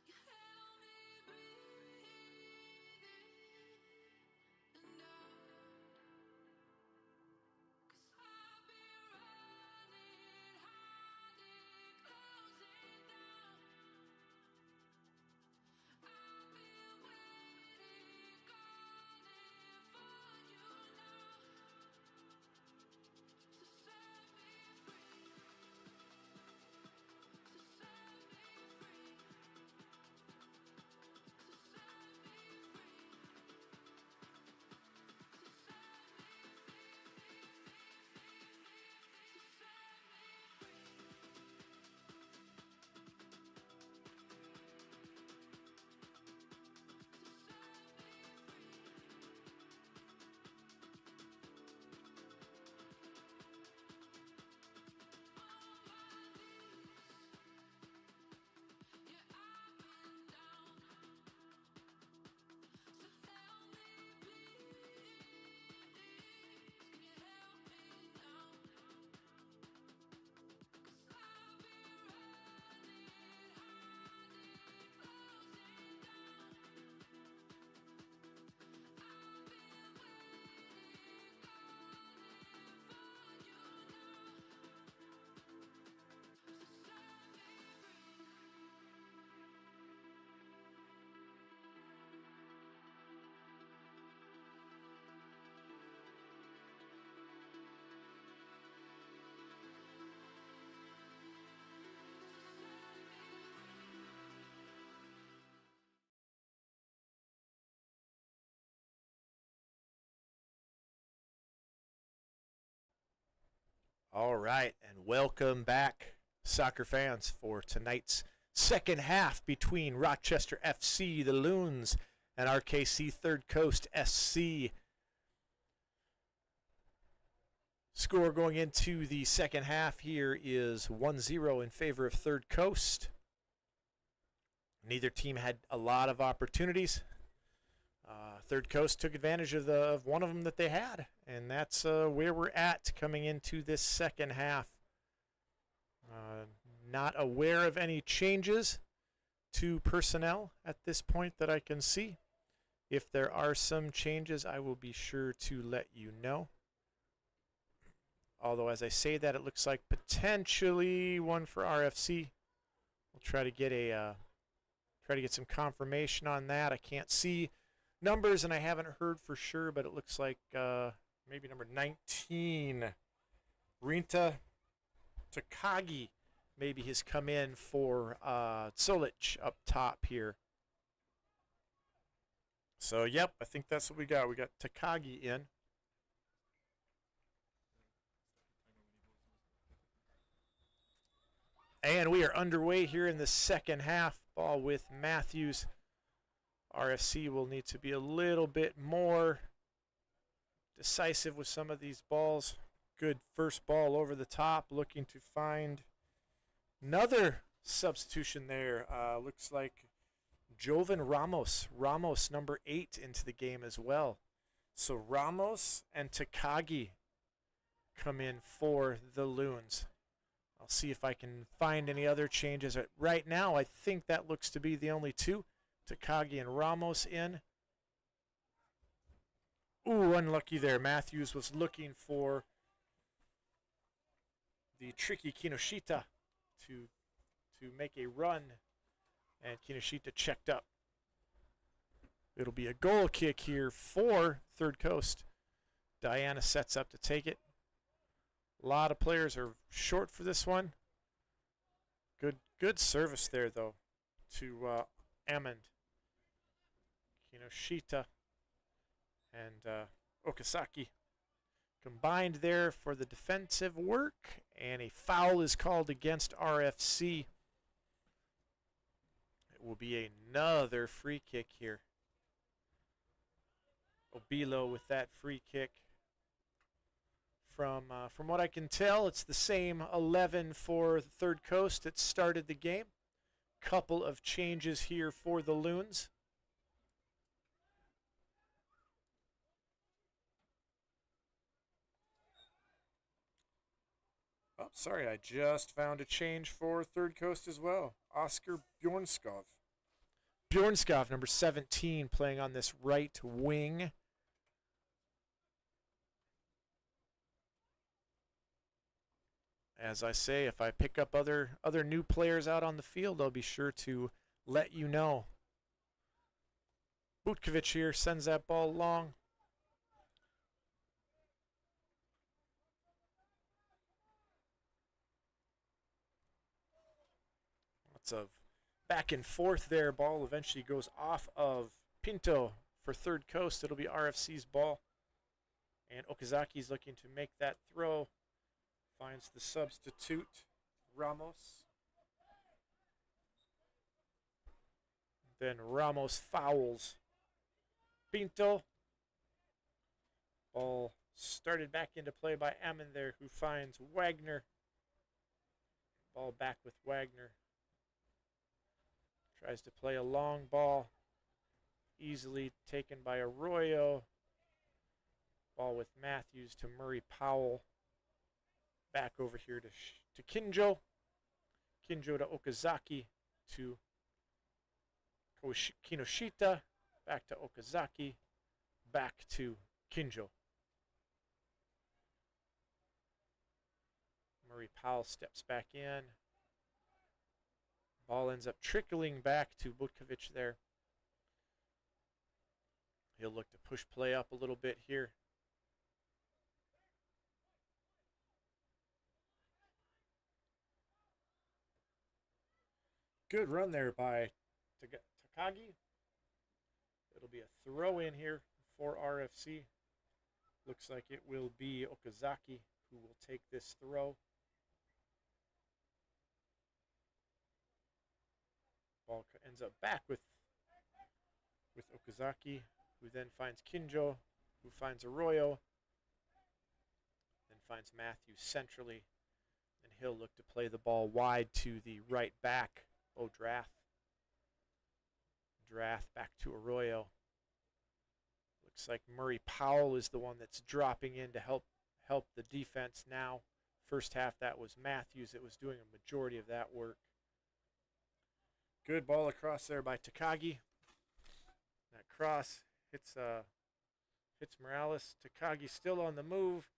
You held me breathing and out. 'Cause I've been running, hiding, closing down. I've been waiting, calling for you now. So set me free, so set me free, so set me free, so set me yeah, I've been down, so help me please. Can you help me now? 'Cause I've been running, hiding, closing down. I've been waiting, calling for you now. So set me free. All right, and welcome back, soccer fans, for tonight's second half between Rochester FC, the Loons, and RKC Third Coast SC. Score going into the second half here is 1-0 in favor of Third Coast. Neither team had a lot of opportunities. Third Coast took advantage of one of them that they had, and that's where we're at coming into this second half. Not aware of any changes to personnel at this point that I can see. If there are some changes, I will be sure to let you know. Although, as I say that, it looks like potentially one for RFC. We'll try to get some confirmation on that. I can't see numbers, and I haven't heard for sure, but it looks like maybe number 19, Rinta Takagi, maybe has come in for Solich up top here. So, yep, I think that's what we got. We got Takagi in. And we are underway here in the second half. Ball with Matthews. RFC will need to be a little bit more decisive with some of these balls. Good first ball over the top, looking to find another substitution there. Looks like Jovan Ramos. Ramos, number 8, into the game as well. So Ramos and Takagi come in for the Loons. I'll see if I can find any other changes. Right now, I think that looks to be the only two. Takagi and Ramos in. Ooh, unlucky there. Matthews was looking for the tricky Kinoshita to make a run, and Kinoshita checked up. It'll be a goal kick here for Third Coast. Diana sets up to take it. A lot of players are short for this one. Good service there, though, to Amond. Kinoshita and Okazaki combined there for the defensive work, and a foul is called against RFC. It will be another free kick here. Obilo with that free kick. From what I can tell, it's the same 11 for the Third Coast that started the game. Couple of changes here for the Loons. Oh, sorry, I just found a change for Third Coast as well. Oscar Bjornskov. Bjornskov, number 17, playing on this right wing. As I say, if I pick up other new players out on the field, I'll be sure to let you know. Butkovic here sends that ball long. Lots of back and forth there. Ball eventually goes off of Pinto for Third Coast. It'll be RFC's ball. And Okazaki's looking to make that throw. Finds the substitute, Ramos. Then Ramos fouls Pinto. Ball started back into play by Ammon there, who finds Wagner. Ball back with Wagner. Tries to play a long ball. Easily taken by Arroyo. Ball with Matthews to Murray Powell. Back over here to Kinjo. Kinjo to Okazaki to Kinoshita. Back to Okazaki. Back to Kinjo. Murray Powell steps back in. Ball ends up trickling back to Butkovic there. He'll look to push play up a little bit here. Good run there by Takagi. It'll be a throw in here for RFC. Looks like it will be Okazaki who will take this throw. Ball ends up back with Okazaki, who then finds Kinjo, who finds Arroyo, then finds Matthews centrally, and he'll look to play the ball wide to the right back. Drath. Drath back to Arroyo. Looks like Murray Powell is the one that's dropping in to help the defense now. First half, that was Matthews that was doing a majority of that work. Good ball across there by Takagi. That cross hits Morales. Takagi still on the move.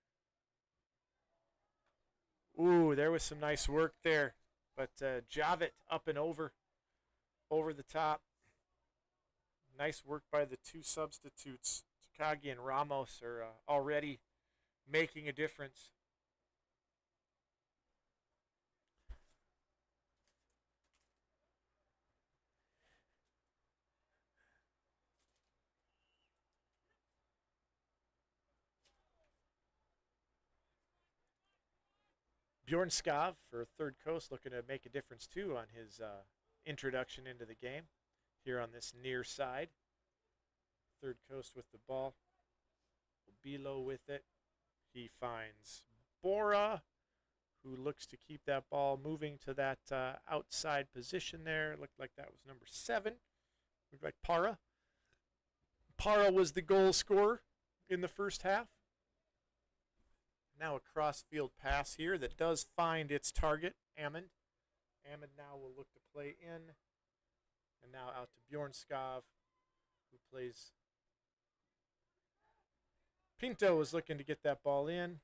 Ooh, there was some nice work there. But Javit up and over the top. Nice work by the two substitutes. Takagi and Ramos are already making a difference. Bjorn Skav for Third Coast, looking to make a difference too on his introduction into the game here on this near side. Third Coast with the ball. Obilo with it. He finds Bora, who looks to keep that ball moving to that outside position there. It looked like that was number 7. Looked like Para. Para was the goal scorer in the first half. Now a cross-field pass here that does find its target, Amund. Amund now will look to play in. And now out to Bjorn Skav, who plays. Pinto is looking to get that ball in.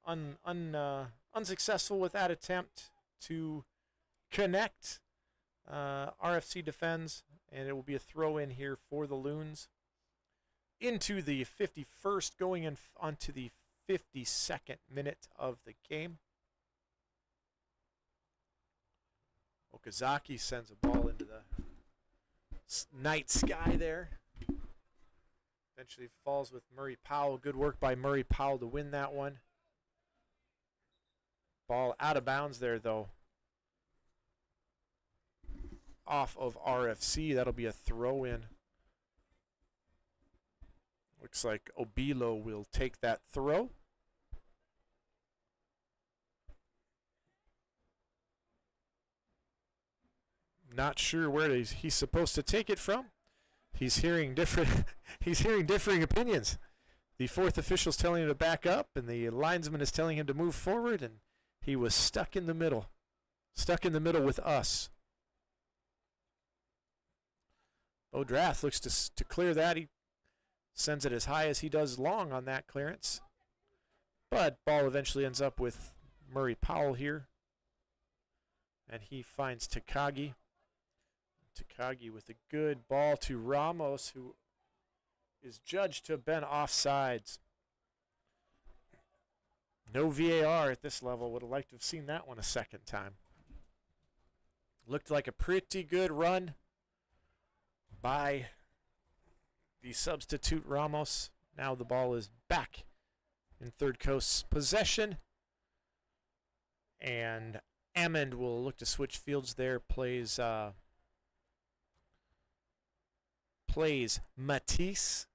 Unsuccessful with that attempt to connect. RFC defends, and it will be a throw in here for the Loons. Into the 51st, going in onto the 52nd minute of the game. Okazaki sends a ball into the night sky there. Eventually falls with Murray Powell. Good work by Murray Powell to win that one. Ball out of bounds there, though. Off of RFC. That'll be a throw in. Looks like Obilo will take that throw. Not sure where he's supposed to take it from. He's hearing different. He's hearing differing opinions. The fourth official's telling him to back up, and the linesman is telling him to move forward, and he was stuck in the middle. Stuck in the middle with us. O'Drath looks to clear that. He sends it as high as he does long on that clearance. But ball eventually ends up with Murray Powell here. And he finds Takagi. Takagi with a good ball to Ramos, who is judged to have been offsides. No VAR at this level. Would have liked to have seen that one a second time. Looked like a pretty good run by the substitute Ramos. Now the ball is back in Third Coast's possession. And Amund will look to switch fields there. Plays Matisse.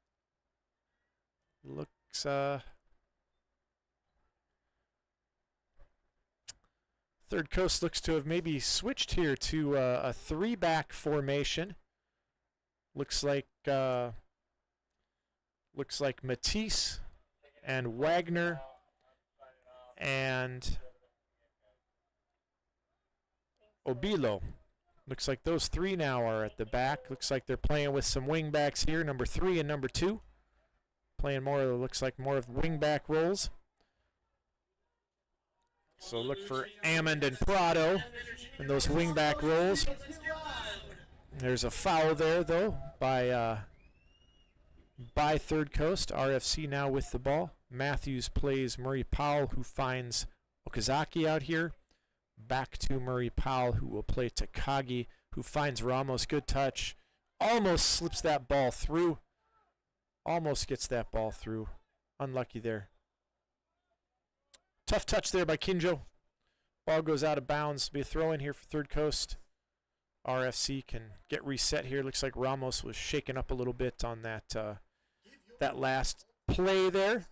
Looks Third Coast looks to have maybe switched here to a 3-back formation. Looks like Matisse and Wagner and Obilo. Looks like those 3 now are at the back. Looks like they're playing with some wing backs here, number 3 and number 2. Playing more, looks like more of wing back roles. So look for Amund and Prado in those wing back roles. There's a foul there, though, by Third Coast. RFC now with the ball. Matthews plays Murray Powell, who finds Okazaki out here. Back to Murray Powell, who will play Takagi, who finds Ramos. Good touch. Almost slips that ball through. Almost gets that ball through. Unlucky there. Tough touch there by Kinjo. Ball goes out of bounds. Be a throw in here for Third Coast. RFC can get reset here. Looks like Ramos was shaken up a little bit on that last play there.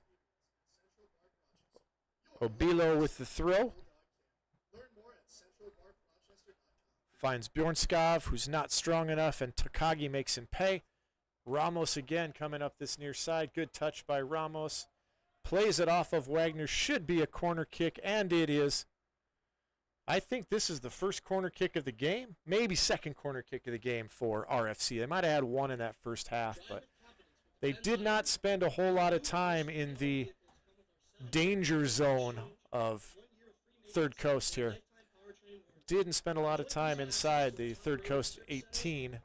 Obilo with the throw. Finds Bjornskov, who's not strong enough, and Takagi makes him pay. Ramos again coming up this near side. Good touch by Ramos. Plays it off of Wagner. Should be a corner kick, and it is. I think this is the first corner kick of the game, maybe second corner kick of the game for RFC. They might have had one in that first half, but they did not spend a whole lot of time in the danger zone of Third Coast here. Didn't spend a lot of time inside the Third Coast 18.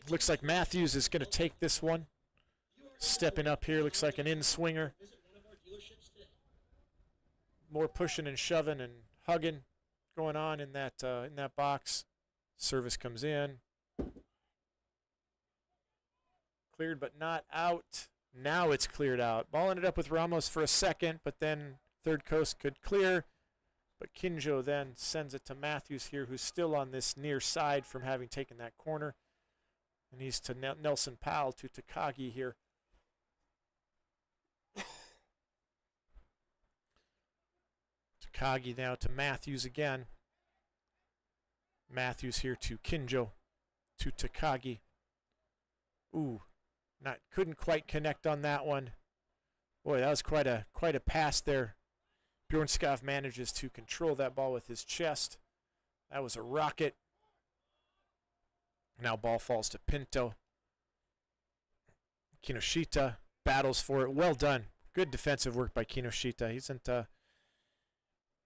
Looks like Matthews is going to take this one. Stepping up here, looks like an in-swinger. More pushing and shoving and hugging going on in that box. Service comes in. Cleared but not out. Now it's cleared out. Ball ended up with Ramos for a second, but then Third Coast could clear. But Kinjo then sends it to Matthews here, who's still on this near side from having taken that corner. And he's to Nelson Powell, to Takagi here. Takagi now to Matthews again. Matthews here to Kinjo, to Takagi. Ooh, couldn't quite connect on that one. Boy, that was quite a pass there. Bjornskov manages to control that ball with his chest. That was a rocket. Now ball falls to Pinto. Kinoshita battles for it. Well done. Good defensive work by Kinoshita.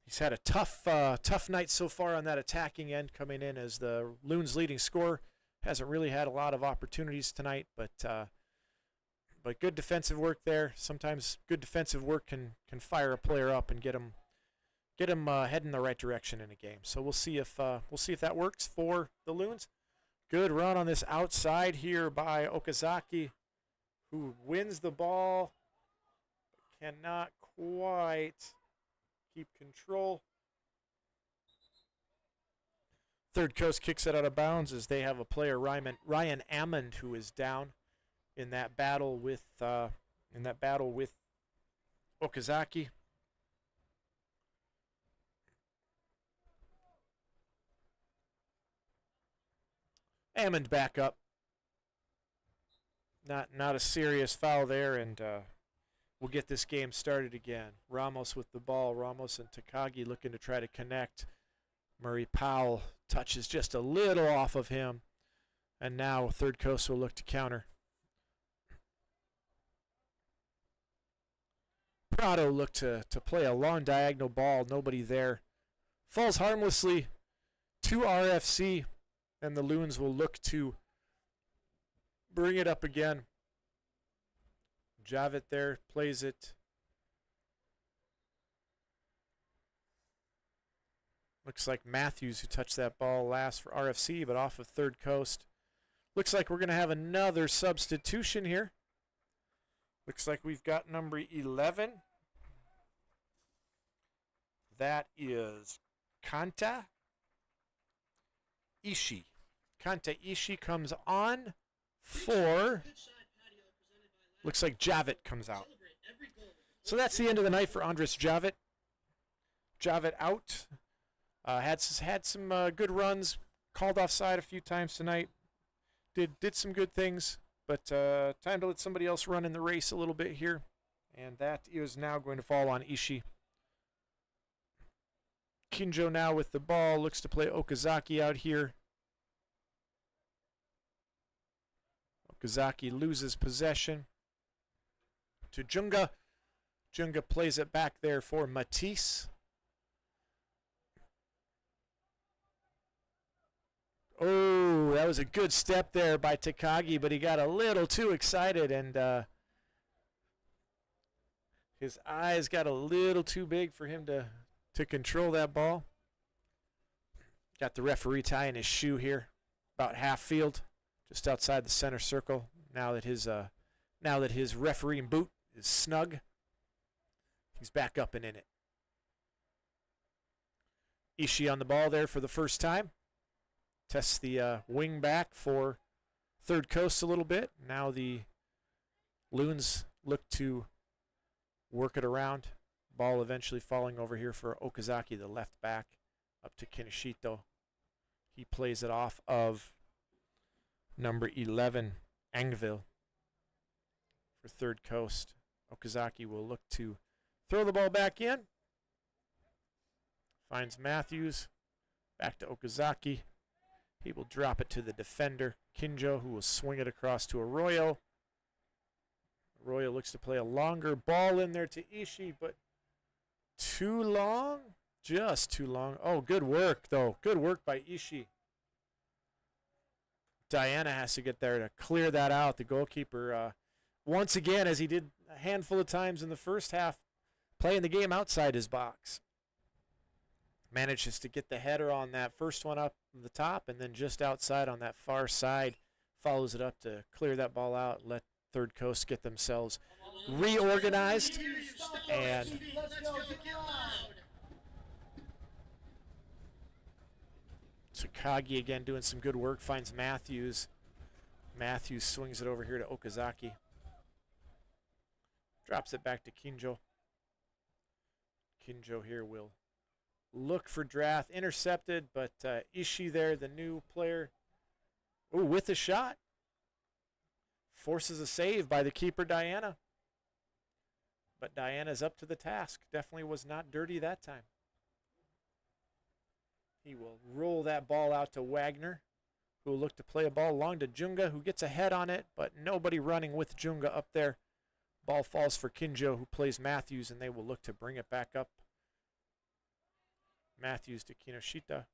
He's had a tough night so far on that attacking end, coming in as the Loons' leading scorer. Hasn't really had a lot of opportunities tonight, but good defensive work there. Sometimes good defensive work can fire a player up and get him heading the right direction in a game. So we'll see if that works for the Loons. Good run on this outside here by Okazaki, who wins the ball, but cannot quite keep control. Third Coast kicks it out of bounds as they have a player, Ryan Ammond, who is down in that battle with Okazaki. Ammond back up. Not a serious foul there, and we'll get this game started again. Ramos with the ball. Ramos and Takagi looking to try to connect. Murray Powell touches just a little off of him, and now Third Coast will look to counter. Prado looked to play a long diagonal ball. Nobody there. Falls harmlessly to RFC, and the Loons will look to bring it up again. Javit there plays it. Looks like Matthews, who touched that ball last for RFC, but off of Third Coast. Looks like we're going to have another substitution here. Looks like we've got number 11. That is Kanta Ishii. Kanta Ishii comes on for... Looks like Javit comes out. So that's the end of the night for Andres Javit. Javit out. Had some good runs. Called offside a few times tonight. Did some good things. But time to let somebody else run in the race a little bit here. And that is now going to fall on Ishii. Kinjo now with the ball. Looks to play Okazaki out here. Okazaki loses possession to Junga. Junga plays it back there for Matisse. Oh, that was a good step there by Takagi, but he got a little too excited, and his eyes got a little too big for him to control that ball. Got the referee tying his shoe here, about half field, just outside the center circle. Now that his refereeing boot is snug, he's back up and in it. Ishii on the ball there for the first time. Tests the wing back for Third Coast a little bit. Now the Loons look to work it around. Ball eventually falling over here for Okazaki, the left back, up to Kinoshito. He plays it off of number 11, Angvil, for Third Coast. Okazaki will look to throw the ball back in. Finds Matthews. Back to Okazaki. He will drop it to the defender, Kinjo, who will swing it across to Arroyo. Arroyo looks to play a longer ball in there to Ishii, but too long? Just too long. Oh, good work, though. Good work by Ishii. Diana has to get there to clear that out. The goalkeeper, once again, as he did a handful of times in the first half, playing the game outside his box. Manages to get the header on that first one up the top, and then just outside on that far side, follows it up to clear that ball out, let Third Coast get themselves reorganized, and Let's go, get loud. Takagi again doing some good work, finds Matthews. Matthews swings it over here to Okazaki. Drops it back to Kinjo. Kinjo here will look for Drath. Intercepted, but Ishii there, the new player, with a shot. Forces a save by the keeper, Diana. But Diana's up to the task. Definitely was not dirty that time. He will roll that ball out to Wagner, who will look to play a ball along to Junga, who gets a head on it, but nobody running with Junga up there. Ball falls for Kinjo, who plays Matthews, and they will look to bring it back up. Matthews to Kinoshita.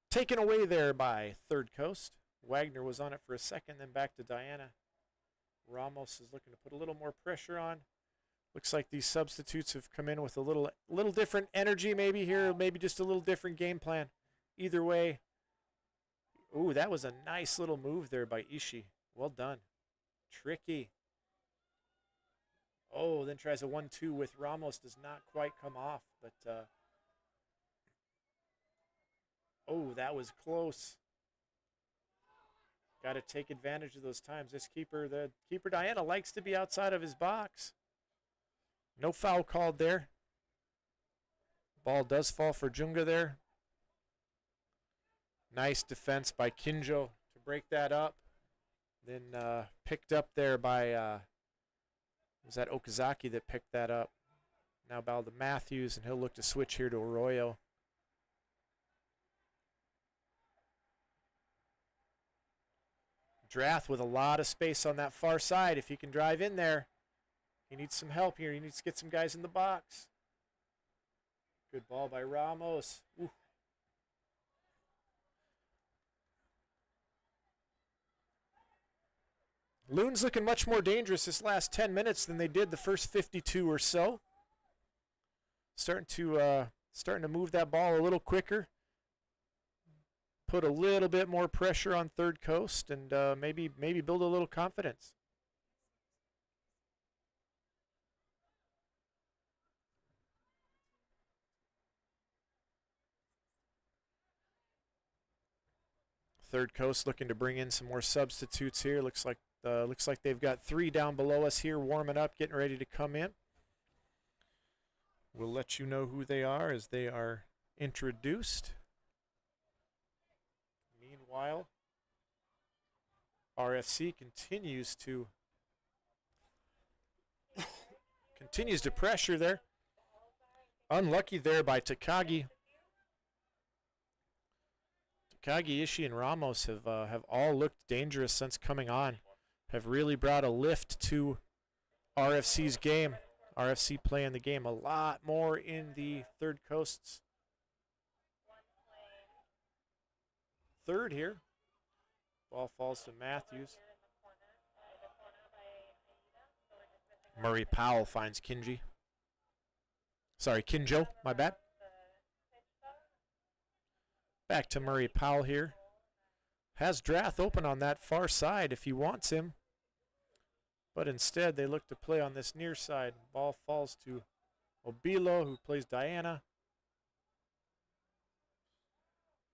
Taken away there by Third Coast. Wagner was on it for a second, then back to Diana. Ramos is looking to put a little more pressure on. Looks like these substitutes have come in with a little different energy maybe here, maybe just a little different game plan. Either way, ooh, that was a nice little move there by Ishii. Well done. Tricky. Oh, then tries a 1-2 with Ramos. Does not quite come off, but oh, that was close. Got to take advantage of those times. The keeper Diana likes to be outside of his box. No foul called there. Ball does fall for Junga there. Nice defense by Kinjo to break that up. Then picked up there by, was that Okazaki that picked that up? Now ball to Matthews, and he'll look to switch here to Arroyo. Drath with a lot of space on that far side. If he can drive in there, he needs some help here. He needs to get some guys in the box. Good ball by Ramos. Ooh. Loons looking much more dangerous this last 10 minutes than they did the first 52 or so. Starting to move that ball a little quicker. Put a little bit more pressure on Third Coast, and maybe build a little confidence. Third Coast looking to bring in some more substitutes here. Looks like they've got 3 down below us here, warming up, getting ready to come in. We'll let you know who they are as they are introduced. Meanwhile, RFC continues to pressure there. Unlucky there by Takagi. Takagi, Ishii, and Ramos have all looked dangerous since coming on. Have really brought a lift to RFC's game. RFC playing the game a lot more in the Third Coast's third here. Ball falls to Matthews. Murray Powell finds Kinjo, my bad. Back to Murray Powell here. Has Drath open on that far side if he wants him. But instead they look to play on this near side. Ball falls to Obilo, who plays Diana.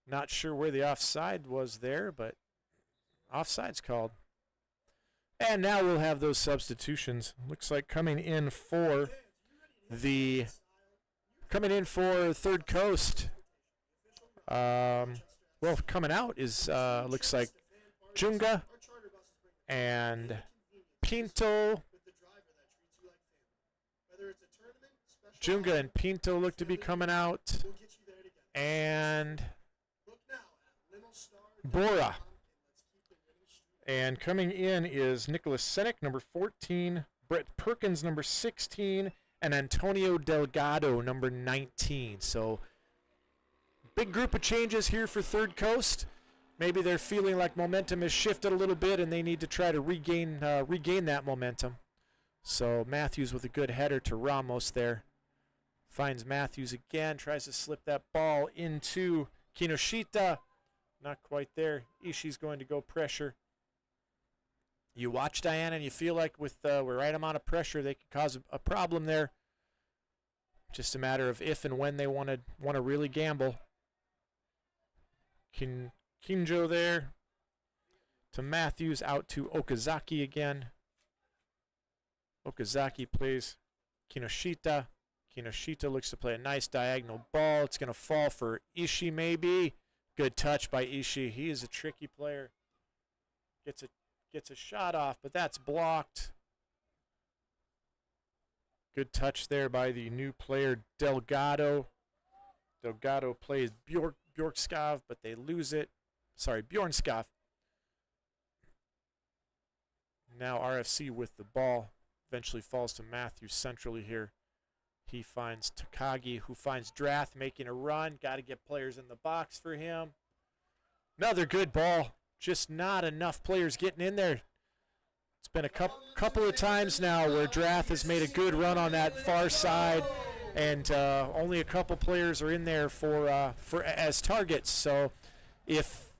Not sure where the offside was there, but offside's called. And now we'll have those substitutions. Looks like coming in for Third Coast. Well, coming out is looks like Junga and Pinto. Junga and Pinto look to be coming out, and Bora. And coming in is Nicholas Senek, number 14, Brett Perkins, number 16, and Antonio Delgado, number 19. So big group of changes here for Third Coast. Maybe they're feeling like momentum has shifted a little bit and they need to try to regain that momentum. So Matthews with a good header to Ramos there. Finds Matthews again, tries to slip that ball into Kinoshita, not quite there. Ishii's going to go pressure. You watch Diana and you feel like with the right amount of pressure, they could cause a problem there. Just a matter of if and when they want to really gamble. Kinjo there to Matthews, out to Okazaki again. Okazaki plays Kinoshita. Kinoshita looks to play a nice diagonal ball. It's going to fall for Ishii maybe. Good touch by Ishii. He is a tricky player. Gets a shot off, but that's blocked. Good touch there by the new player Delgado. Delgado plays Bjorkskov, but they lose it. Sorry, Bjornskov. Now RFC with the ball. Eventually falls to Matthews centrally here. He finds Takagi, who finds Drath making a run. Got to get players in the box for him. Another good ball. Just not enough players getting in there. It's been a couple of times now where Drath has made a good run on that far side, and only a couple players are in there for as targets. So if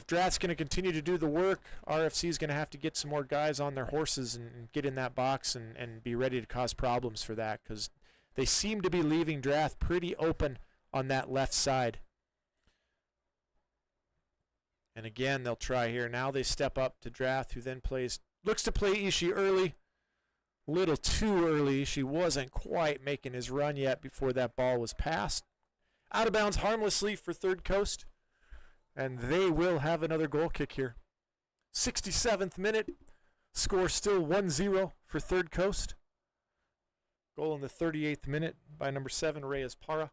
Drath's going to continue to do the work, RFC is going to have to get some more guys on their horses and get in that box and be ready to cause problems for that, because they seem to be leaving Drath pretty open on that left side. And again, they'll try here. Now they step up to Drath, who then looks to play Ishii early. A little too early. Ishii wasn't quite making his run yet before that ball was passed. Out of bounds harmlessly for Third Coast. And they will have another goal kick here. 67th minute. Score still 1-0 for Third Coast. Goal in the 38th minute by number 7, Reyes Parra.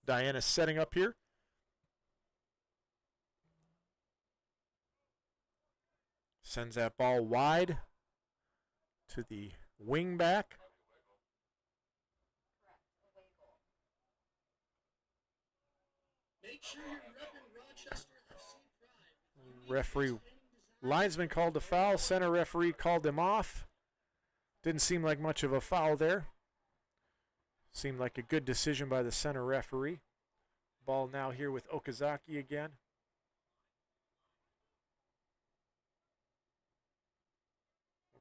Diana setting up here. Sends that ball wide to the wing back. Make sure you're repping Rochester FC Pride. Referee, linesman called a foul. Center referee called him off. Didn't seem like much of a foul there. Seemed like a good decision by the center referee. Ball now here with Okazaki again.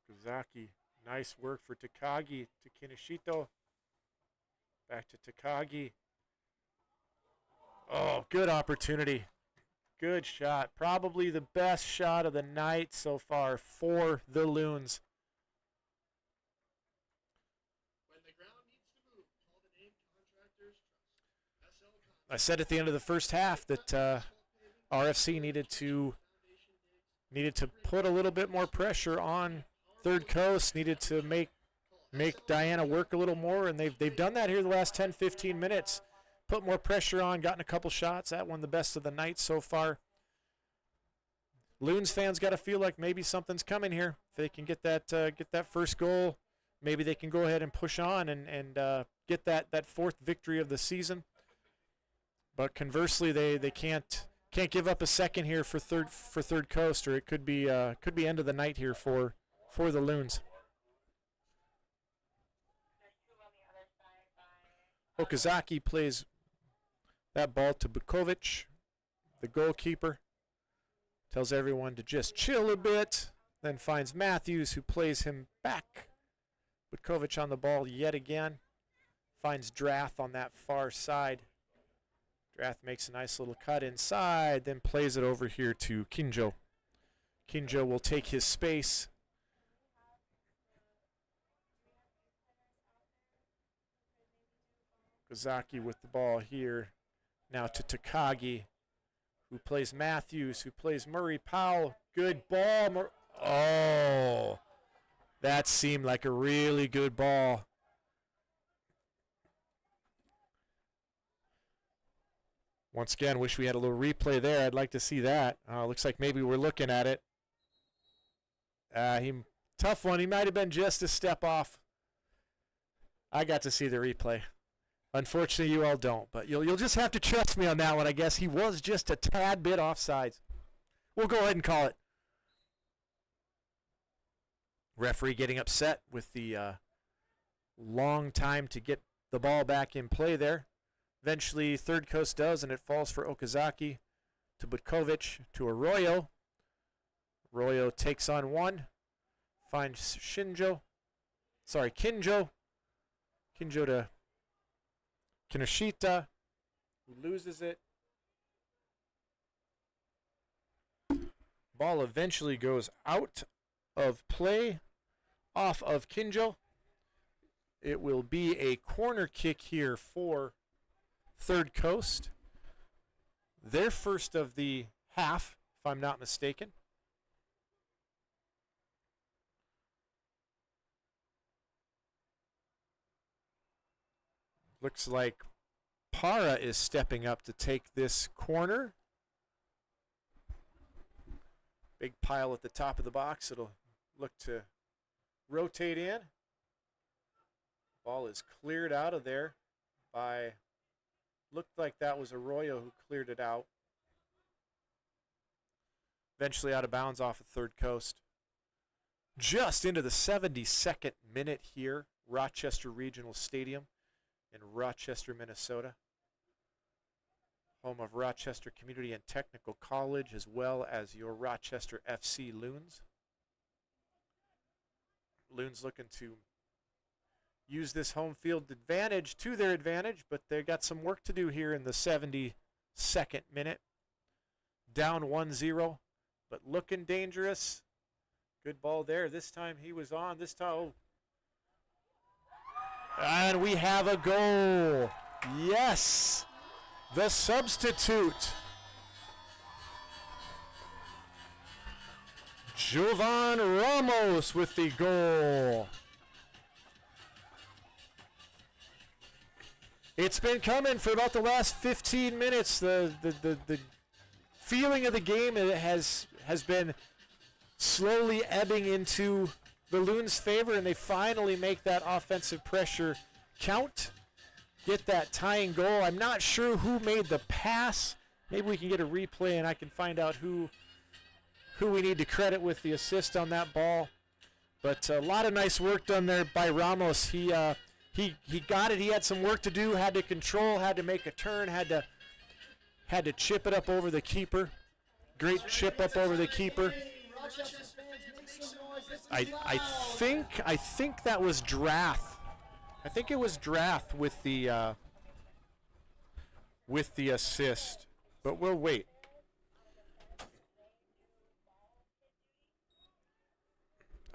Okazaki, nice work for Takagi to Kinoshito. Back to Takagi. Oh, good opportunity. Good shot. Probably the best shot of the night so far for the Loons. When the ground needs to move, call the name Contractors Trust. SL I said at the end of the first half that RFC needed to put a little bit more pressure on Third Coast, needed to make Diana work a little more, and they've done that here the last 10-15 minutes. Put more pressure on, gotten a couple shots. That one the best of the night so far. Loons fans got to feel like maybe something's coming here. If they can get that first goal, maybe they can go ahead and push on and get that fourth victory of the season. But conversely, they can't give up a second here for Third Coast, or it could be end of the night here for the Loons. Okazaki plays that ball to Bukovic, the goalkeeper. Tells everyone to just chill a bit. Then finds Matthews, who plays him back. Bukovic on the ball yet again. Finds Drath on that far side. Drath makes a nice little cut inside, then plays it over here to Kinjo. Kinjo will take his space. Okazaki with the ball here. Now to Takagi, who plays Matthews, who plays Murray Powell. Good ball. Oh, that seemed like a really good ball. Once again, wish we had a little replay there. I'd like to see that. Looks like maybe we're looking at it. Tough one. He might have been just a step off. I got to see the replay. Unfortunately, you all don't, but you'll just have to trust me on that one. I guess he was just a tad bit offsides. We'll go ahead and call it. Referee getting upset with the long time to get the ball back in play there. Eventually, Third Coast does, and it falls for Okazaki to Butkovic to Arroyo. Arroyo takes on one, finds Kinjo. Kinjo to Kinoshita, who loses it. Ball eventually goes out of play, off of Kinjo. It will be a corner kick here for Third Coast. Their first of the half, if I'm not mistaken. Looks like Para is stepping up to take this corner. Big pile at the top of the box. It'll look to rotate in. Ball is cleared out of there by, looked like that was Arroyo who cleared it out. Eventually out of bounds off of Third Coast. Just into the 72nd minute here, Rochester Regional Stadium in Rochester, Minnesota. Home of Rochester Community and Technical College, as well as your Rochester FC Loons. Loons looking to use this home field advantage to their advantage, but they got some work to do here in the 72nd minute. Down 1-0, but looking dangerous. Good ball there. This time he was on. This time, oh. And we have a goal. Yes. The substitute, Jovan Ramos with the goal. It's been coming for about the last 15 minutes. The feeling of the game has been slowly ebbing into the Loons' favor, and they finally make that offensive pressure count. Get that tying goal. I'm not sure who made the pass. Maybe we can get a replay and I can find out who we need to credit with the assist on that ball. But a lot of nice work done there by Ramos. He got it. He had some work to do. Had to control. Had to make a turn. Had to chip it up over the keeper. Great chip up over the keeper. I think that was Drath. I think it was Drath with the assist, but we'll wait.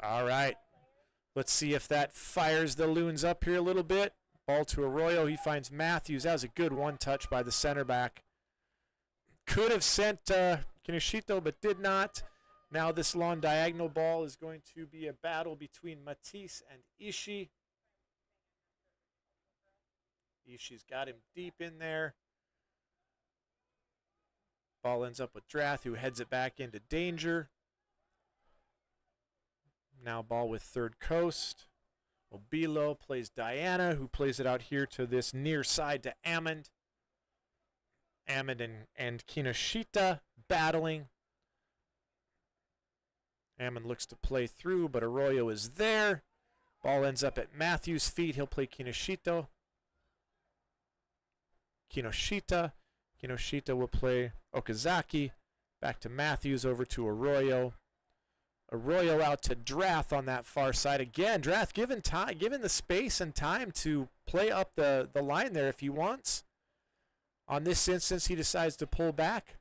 All right, let's see if that fires the Loons up here a little bit. Ball to Arroyo. He finds Matthews. That was a good one-touch by the center back. Could have sent Kinoshito, but did not. Now this long diagonal ball is going to be a battle between Matisse and Ishii. Ishii's got him deep in there. Ball ends up with Drath, who heads it back into danger. Now ball with Third Coast. Obilo plays Diana, who plays it out here to this near side to Amond. Amond and Kinoshita battling. Amond looks to play through, but Arroyo is there. Ball ends up at Matthews' feet. He'll play Kinoshita. Kinoshita will play Okazaki. Back to Matthews, over to Arroyo. Arroyo out to Drath on that far side. Again, Drath given the space and time to play up the line there if he wants. On this instance, he decides to pull back.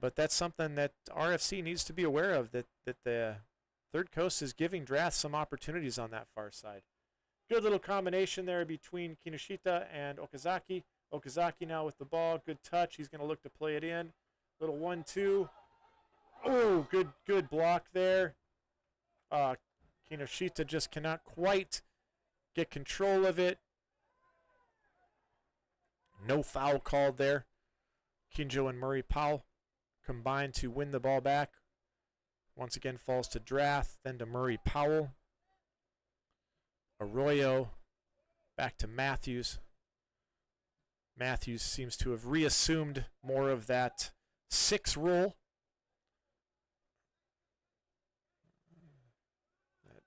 But that's something that RFC needs to be aware of, that the Third Coast is giving Drath some opportunities on that far side. Good little combination there between Kinoshita and Okazaki. Okazaki now with the ball. Good touch. He's going to look to play it in. Little 1-2. Oh, good block there. Kinoshita just cannot quite get control of it. No foul called there. Kinjo and Murray Powell combine to win the ball back. Once again falls to Drath, then to Murray Powell. Arroyo back to Matthews. Matthews seems to have reassumed more of that 6 role.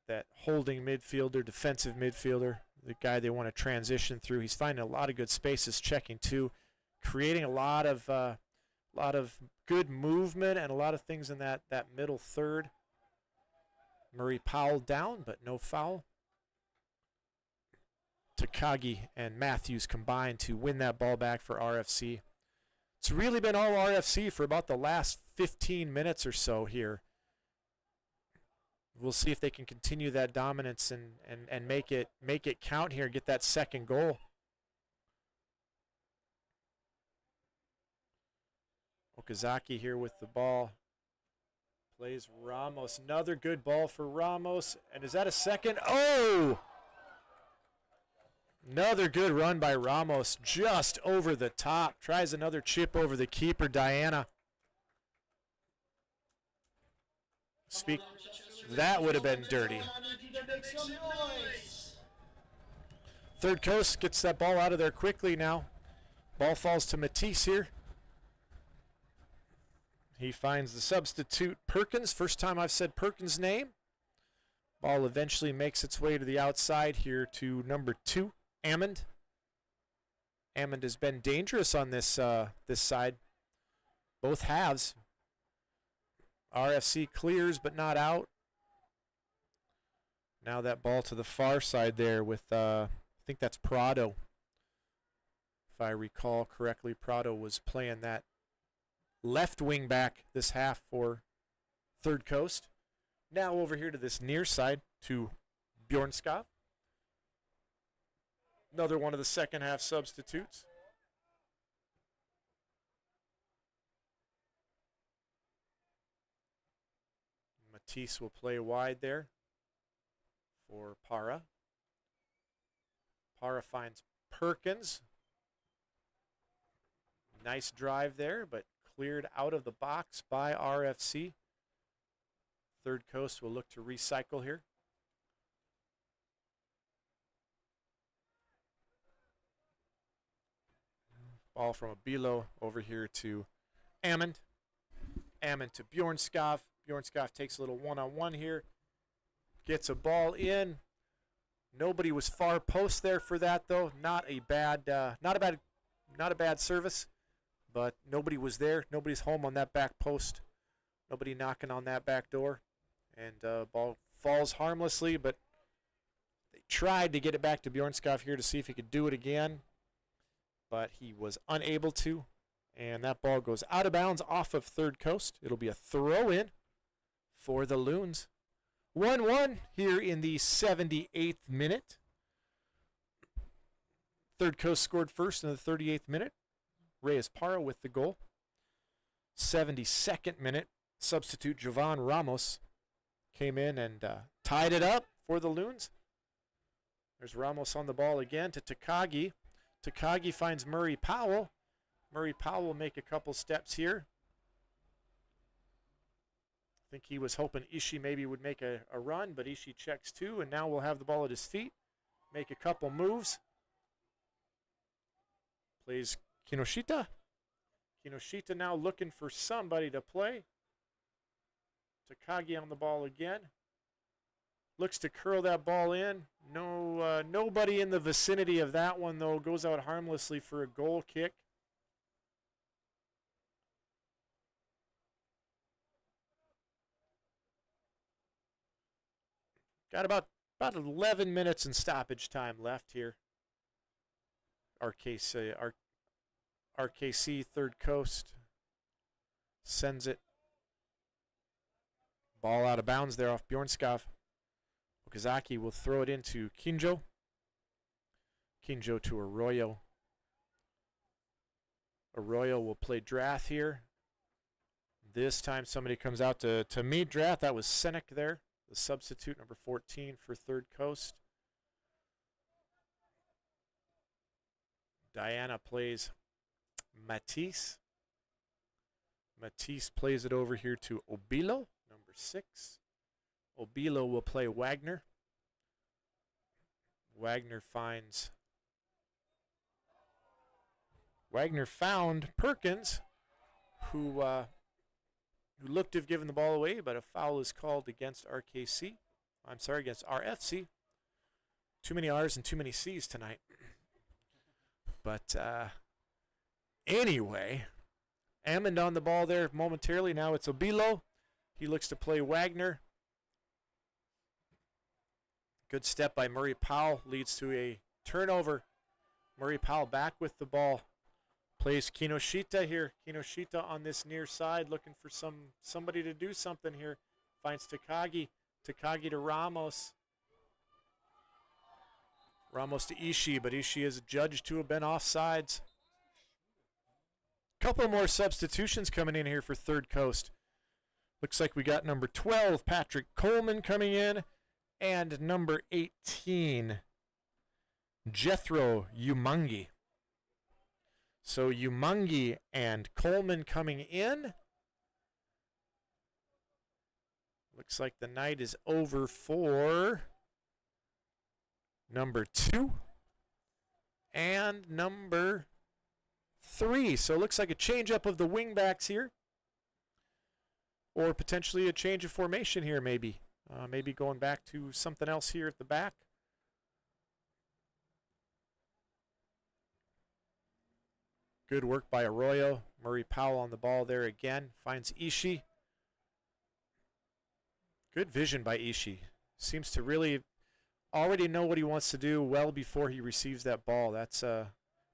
That holding midfielder, defensive midfielder the guy they want to transition through. He's finding a lot of good spaces, checking too, creating a lot of good movement and a lot of things in that middle third. Murray Powell down, but no foul. Takagi and Matthews combined to win that ball back for RFC. It's really been all RFC for about the last 15 minutes or so here. We'll see if they can continue that dominance and make it count here, get that second goal. Okazaki here with the ball. Plays Ramos. Another good ball for Ramos. And is that a second? Oh! Another good run by Ramos, just over the top. Tries another chip over the keeper, Diana. That would have been dirty. Third Coast gets that ball out of there quickly now. Ball falls to Matisse here. He finds the substitute Perkins. First time I've said Perkins' name. Ball eventually makes its way to the outside here to number 2, Ammond. Ammond has been dangerous on this this side. Both halves. RFC clears but not out. Now that ball to the far side there with, I think that's Prado. If I recall correctly, Prado was playing that left wing back this half for Third Coast. Now over here to this near side to Bjornskov. Another one of the second half substitutes. Matisse will play wide there for Para. Para finds Perkins. Nice drive there, but cleared out of the box by RFC. Third Coast will look to recycle here. Ball from Abilo over here to Ammond. Ammond to Bjornskov. Bjornskov takes a little one-on-one here. Gets a ball in. Nobody was far post there for that though. Not a bad service, but nobody was there. Nobody's home on that back post. Nobody knocking on that back door. And ball falls harmlessly, but they tried to get it back to Bjornskov here to see if he could do it again, but he was unable to. And that ball goes out of bounds off of Third Coast. It'll be a throw-in for the Loons. 1-1 here in the 78th minute. Third Coast scored first in the 38th minute. Reyes Parra with the goal. 72nd minute, substitute Jovan Ramos came in and tied it up for the Loons. There's Ramos on the ball again to Takagi. Takagi finds Murray Powell. Murray Powell will make a couple steps here. I think he was hoping Ishii maybe would make a run, but Ishii checks too, and now we'll have the ball at his feet. Make a couple moves. Plays Kinoshita. Kinoshita now looking for somebody to play. Takagi on the ball again. Looks to curl that ball in. No, nobody in the vicinity of that one, though. Goes out harmlessly for a goal kick. Got about 11 minutes in stoppage time left here. RKC Third Coast sends it. Ball out of bounds there off Bjornskov. Okazaki will throw it into Kinjo. Kinjo to Arroyo. Arroyo will play Drath here. This time somebody comes out to meet Drath. That was Senek there, the substitute, number 14 for Third Coast. Diana plays Matisse. Matisse plays it over here to Obilo, number 6. Obilo will play Wagner. Wagner found Perkins, who looked to have given the ball away, but a foul is called against RFC. Too many R's and too many C's tonight. But anyway, Ammond on the ball there momentarily. Now it's Obilo. He looks to play Wagner. Good step by Murray Powell leads to a turnover. Murray Powell back with the ball. Plays Kinoshita here. Kinoshita on this near side looking for somebody to do something here. Finds Takagi. Takagi to Ramos. Ramos to Ishii, but Ishii is adjudged to have been offsides. Couple more substitutions coming in here for Third Coast. Looks like we got number 12, Patrick Coleman, coming in, and number 18, Jethro Umangi. So Umangi and Coleman coming in. Looks like the night is over for number 2 and number 3. So it looks like a change up of the wingbacks here. Or potentially a change of formation here, maybe. Maybe going back to something else here at the back. Good work by Arroyo. Murray Powell on the ball there again. Finds Ishii. Good vision by Ishii. Seems to really already know what he wants to do well before he receives that ball. That's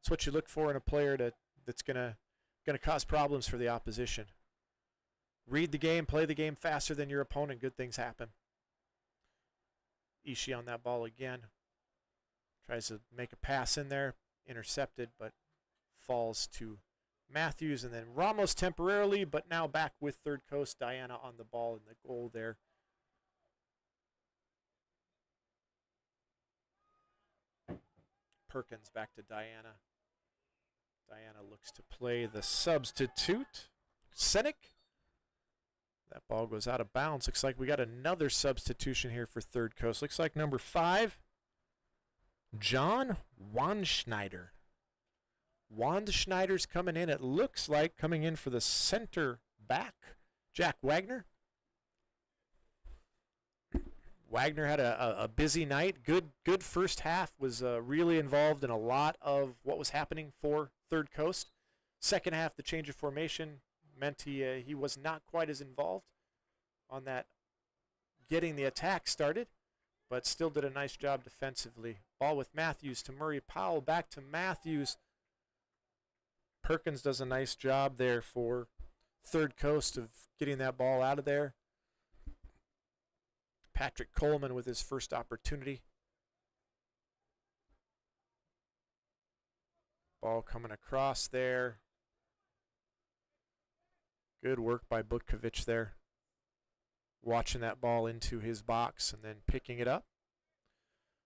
what you look for in a player that's gonna cause problems for the opposition. Read the game, play the game faster than your opponent. Good things happen. Ishii on that ball again. Tries to make a pass in there. Intercepted, but falls to Matthews. And then Ramos temporarily, but now back with Third Coast. Diana on the ball and the goal there. Perkins back to Diana. Diana looks to play the substitute. Senek. That ball goes out of bounds. Looks like we got another substitution here for Third Coast. Looks like number 5, John Wandschneider. Wandschneider's coming in. It looks like coming in for the center back, Jack Wagner. Wagner had a busy night. Good first half. Was really involved in a lot of what was happening for Third Coast. Second half, the change of formation meant he was not quite as involved on that getting the attack started, but still did a nice job defensively. Ball with Matthews to Murray Powell. Back to Matthews. Perkins does a nice job there for Third Coast of getting that ball out of there. Patrick Coleman with his first opportunity. Ball coming across there. Good work by Butkovic there. Watching that ball into his box and then picking it up.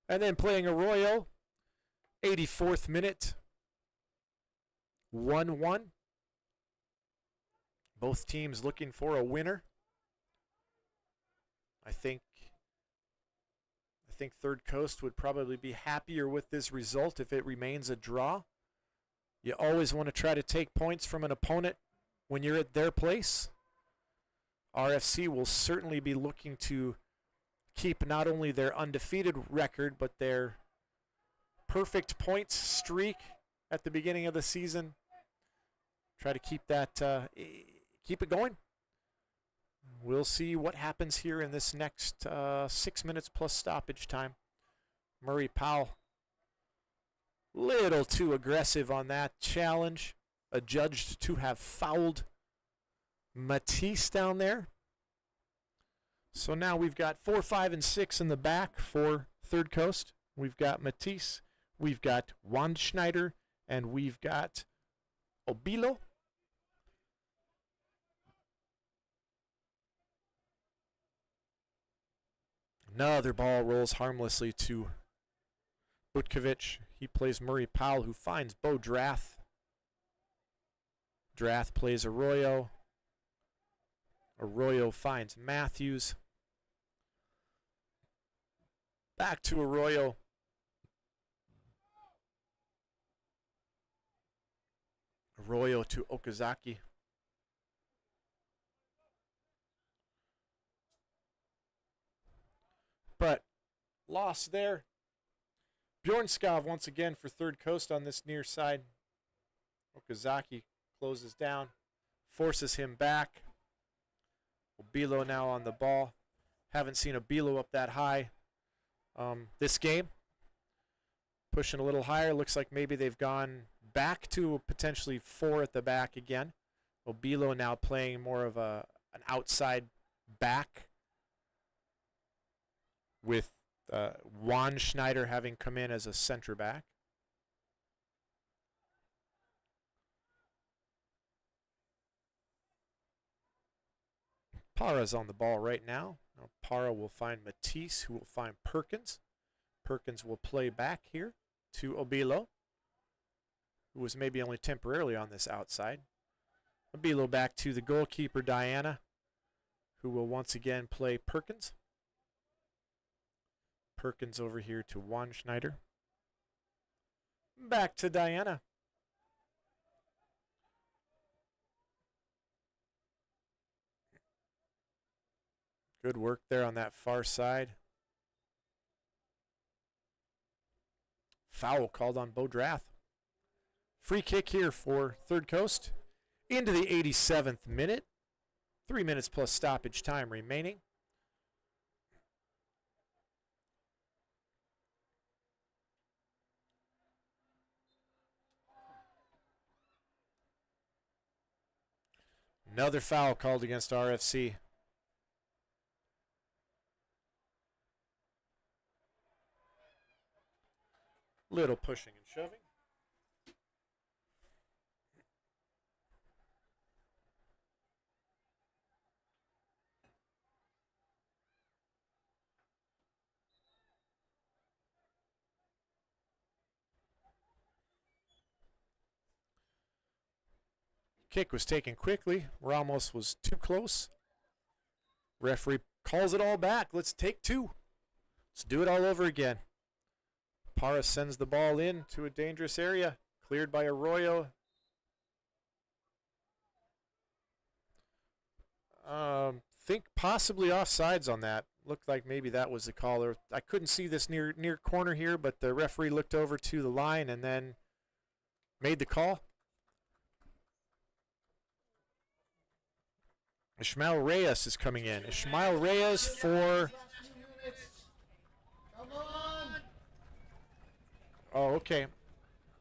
And then playing Arroyo. 84th minute. 1-1. Both teams looking for a winner. I think Third Coast would probably be happier with this result if it remains a draw. You always want to try to take points from an opponent when you're at their place. RFC will certainly be looking to keep not only their undefeated record, but their perfect points streak at the beginning of the season. Try to keep that, keep it going. We'll see what happens here in this next 6 minutes plus stoppage time. Murray Powell, little too aggressive on that challenge. Adjudged to have fouled Matisse down there. So now we've got 4, 5, and 6 in the back for Third Coast. We've got Matisse, we've got Wandschneider, and we've got Obilo. Another ball rolls harmlessly to Butkovic. He plays Murray Powell, who finds Bo Drath. Drath plays Arroyo. Arroyo finds Matthews. Back to Arroyo. Arroyo to Okazaki. But loss there. Bjornskov once again for Third Coast on this near side. Okazaki closes down, forces him back. Obilo now on the ball. Haven't seen Obilo up that high this game. Pushing a little higher. Looks like maybe they've gone back to potentially 4 at the back again. Obilo now playing more of an outside back with Juan Schneider having come in as a center back. Para's on the ball right now. Now Para will find Matisse, who will find Perkins. Perkins will play back here to Obilo, who was maybe only temporarily on this outside. Obilo back to the goalkeeper, Diana, who will once again play Perkins. Perkins over here to Juan Schneider. Back to Diana. Good work there on that far side. Foul called on Bo Drath. Free kick here for Third Coast. Into the 87th minute. 3 minutes plus stoppage time remaining. Another foul called against RFC. Little pushing and shoving. Kick was taken quickly. Ramos was too close. Referee calls it all back. Let's take 2. Let's do it all over again. Para sends the ball in to a dangerous area. Cleared by Arroyo. Think possibly offsides on that. Looked like maybe that was the caller. I couldn't see this near corner here, but the referee looked over to the line and then made the call. Ishmael Reyes is coming in. Ishmael Reyes for... Come on! Oh, okay.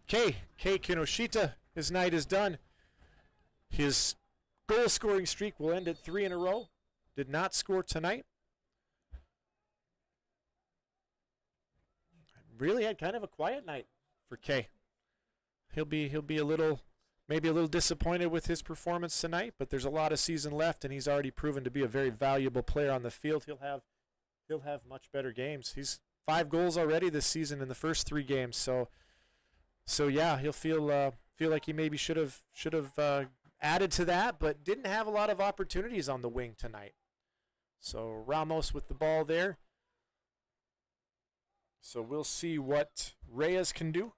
Kei Kinoshita, his night is done. His goal-scoring streak will end at 3 in a row. Did not score tonight. Really had kind of a quiet night for Kei. He'll be a little, maybe a little disappointed with his performance tonight, but there's a lot of season left, and he's already proven to be a very valuable player on the field. He'll have much better games. He's 5 goals already this season in the first 3 games. So yeah, he'll feel like he maybe should have added to that, but didn't have a lot of opportunities on the wing tonight. So Ramos with the ball there. So we'll see what Reyes can do.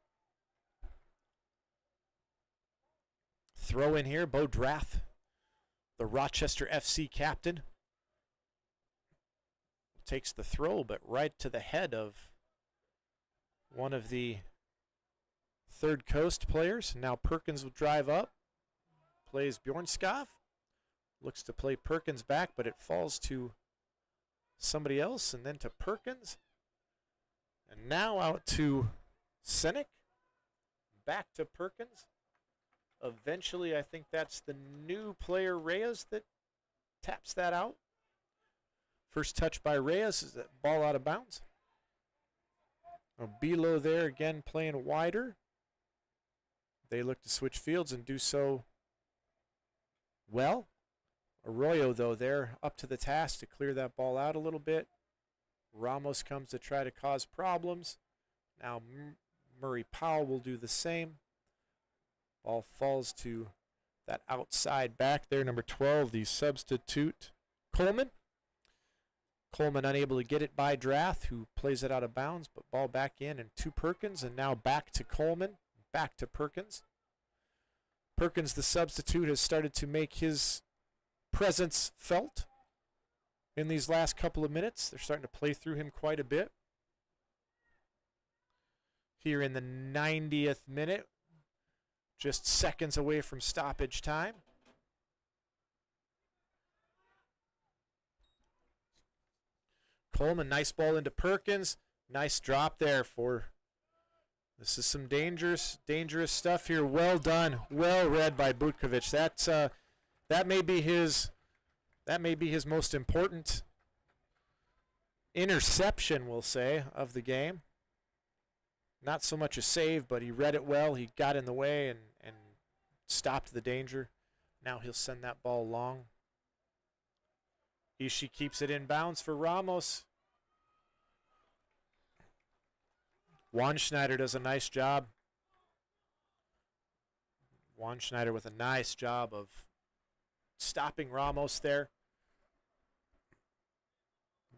Throw in here, Bo Drath, the Rochester FC captain. Takes the throw, but right to the head of one of the Third Coast players. Now Perkins will drive up. Plays Bjornskov. Looks to play Perkins back, but it falls to somebody else, and then to Perkins. And now out to Senek. Back to Perkins. Eventually, I think that's the new player, Reyes, that taps that out. First touch by Reyes. Is that ball out of bounds? Obilo there again playing wider. They look to switch fields and do so well. Arroyo, though, there up to the task to clear that ball out a little bit. Ramos comes to try to cause problems. Now Murray Powell will do the same. Ball falls to that outside back there, number 12, the substitute, Coleman. Coleman unable to get it by Drath, who plays it out of bounds, but ball back in and to Perkins, and now back to Coleman, back to Perkins. Perkins, the substitute, has started to make his presence felt in these last couple of minutes. They're starting to play through him quite a bit. here in the 90th minute. Just seconds away from stoppage time. Coleman, nice ball into Perkins. Nice drop there for... This is some dangerous stuff here. Well done. Well read by Butkovic. That may be his most important interception, we'll say, of the game. Not so much a save, but he read it well. He got in the way and stopped the danger. Now he'll send that ball long. Ishii keeps it in bounds for Ramos. Schneider does a nice job. Schneider with a nice job of stopping Ramos there.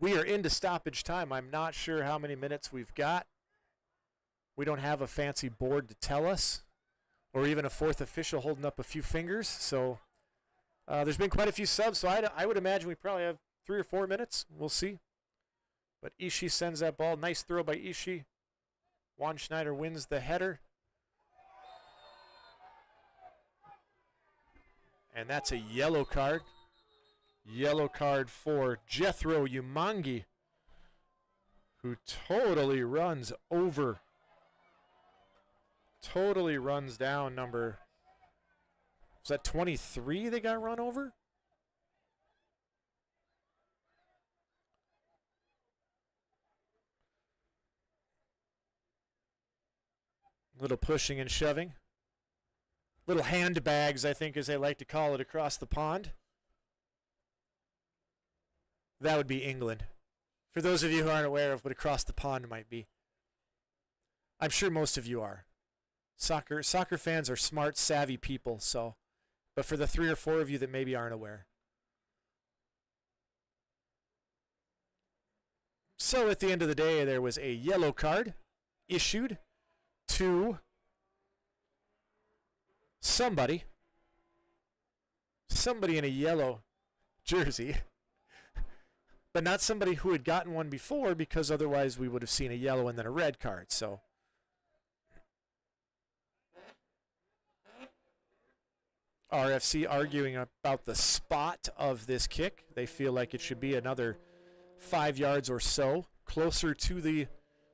We are into stoppage time. I'm not sure how many minutes we've got. We don't have a fancy board to tell us, or even a fourth official holding up a few fingers. So there's been quite a few subs, so I would imagine we probably have 3 or 4 minutes. We'll see. But Ishii sends that ball. Nice throw by Ishii. Schneider wins the header. And that's a yellow card. Yellow card for Jethro Umangi, who totally runs over. Totally runs down number... Was that 23 they got run over? Little pushing and shoving. Little handbags, I think, as they like to call it, across the pond. That would be England. For those of you who aren't aware of what across the pond might be. I'm sure most of you are. Soccer fans are smart, savvy people, so. But for the 3 or 4 of you that maybe aren't aware. So at the end of the day, there was a yellow card issued to somebody in a yellow jersey, but not somebody who had gotten one before, because otherwise we would have seen a yellow and then a red card. So RFC arguing about the spot of this kick. They feel like it should be another 5 yards or so closer to the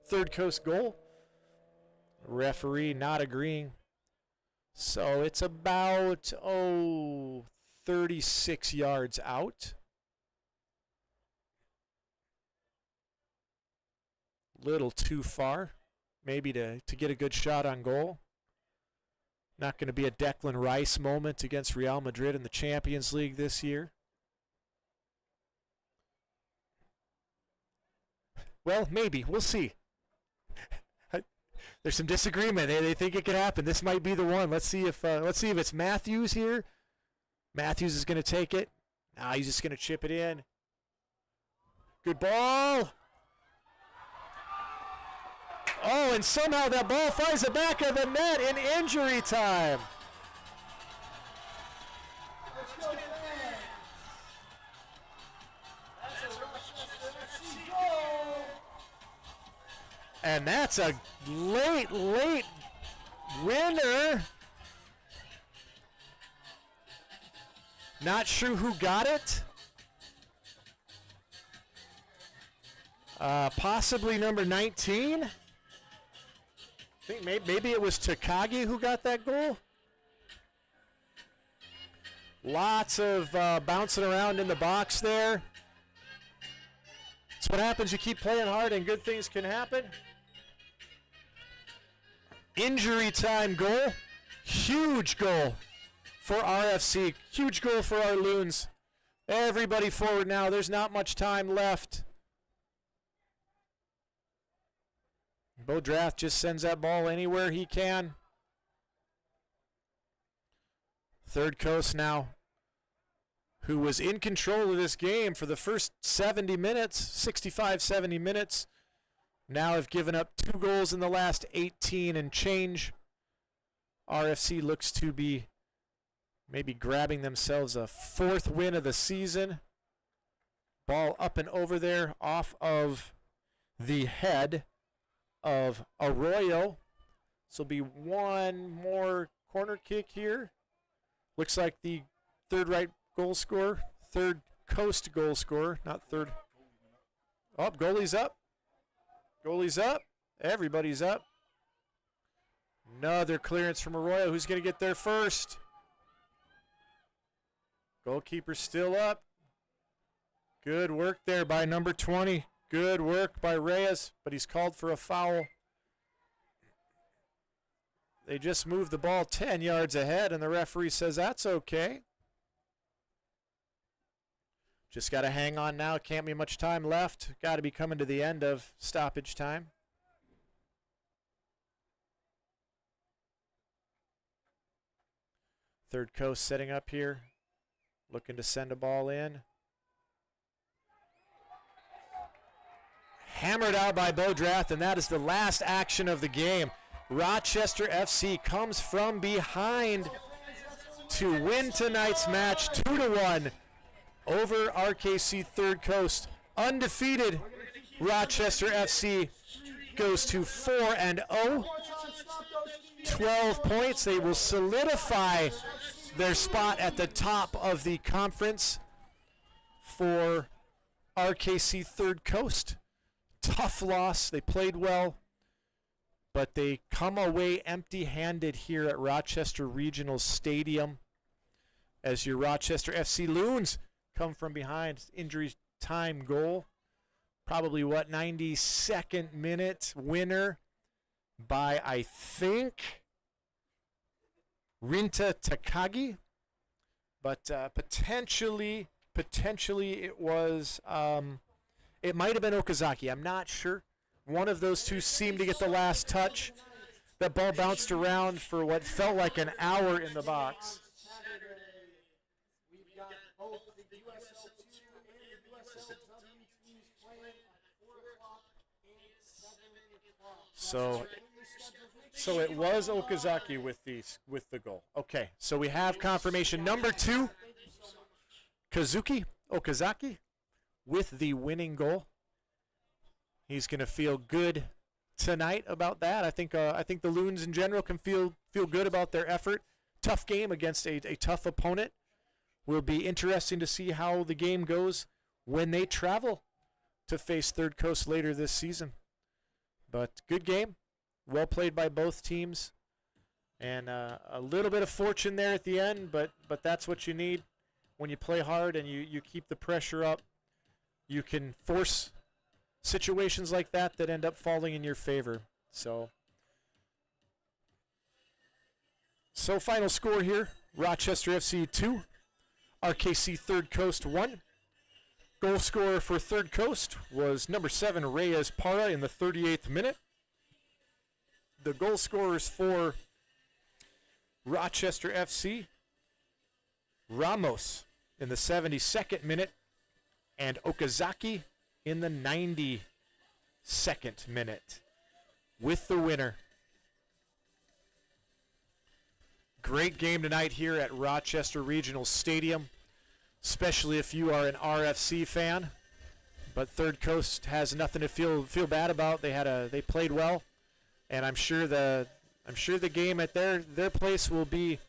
Third Coast goal. Referee not agreeing. So it's about 36 yards out. Little too far, maybe to get a good shot on goal. Not going to be a Declan Rice moment against Real Madrid in the Champions League this year. Well, maybe. We'll see. There's some disagreement. They think it could happen. This might be the one. Let's see if it's Matthews here. Matthews is going to take it. Nah, he's just going to chip it in. Good ball. Oh, and somehow that ball finds the back of the net in injury time. Let's go, fans. That's a Rochester FC goal. And that's a late winner. Not sure who got it. Possibly number 19. I think maybe it was Takagi who got that goal. Lots of bouncing around in the box there. That's what happens. You keep playing hard and good things can happen. Injury time goal. Huge goal for RFC. Huge goal for our Loons. Everybody forward now. There's not much time left. Bo Draft just sends that ball anywhere he can. Third Coast now, who was in control of this game for the first 70 minutes, 65, 70 minutes, now have given up 2 goals in the last 18 and change. RFC looks to be maybe grabbing themselves a 4th win of the season. Ball up and over there off of the head of Arroyo. This will be one more corner kick here. Looks like the third right goal scorer, third coast goal scorer, not third. Oh, goalie's up. Goalie's up. Everybody's up. Another clearance from Arroyo. Who's going to get there first? Goalkeeper still up. Good work there by number 20. Good work by Reyes, but he's called for a foul. They just moved the ball 10 yards ahead, and the referee says that's okay. Just got to hang on now. Can't be much time left. Got to be coming to the end of stoppage time. Third Coast setting up here. Looking to send a ball in. Hammered out by Bodrath, and that is the last action of the game. Rochester FC comes from behind to win tonight's match 2-1 over RKC Third Coast. Undefeated, Rochester FC goes to 4-0. 12 points. They will solidify their spot at the top of the conference for RKC Third Coast. Tough loss. They played well, but they come away empty-handed here at Rochester Regional Stadium as your Rochester FC Loons come from behind. Injury time goal. Probably, 92nd minute winner by, I think, Rinta Takagi. But potentially it was, it might have been Okazaki. I'm not sure. One of those two seemed to get the last touch. That ball bounced around for what felt like an hour in the box. We've got both the USL2 and the USLW teams playing at 4 o'clock and 7 o'clock. So it was Okazaki with the goal. Okay, so we have confirmation. Number 2, Kazuki Okazaki with the winning goal. He's going to feel good tonight about that. I think the Loons in general can feel good about their effort. Tough game against a tough opponent. Will be interesting to see how the game goes when they travel to face Third Coast later this season. But good game. Well played by both teams. And a little bit of fortune there at the end, but that's what you need when you play hard and you keep the pressure up. You can force situations like that end up falling in your favor. So final score here, Rochester FC 2, RKC Third Coast 1. Goal scorer for Third Coast was number 7, Reyes Parra, in the 38th minute. The goal scorers for Rochester FC, Ramos in the 72nd minute, and Okazaki in the 92nd minute with the winner. Great game tonight here at Rochester Regional Stadium, especially if you are an RFC fan. But Third Coast has nothing to feel bad about. They played well, and I'm sure the game at their place will be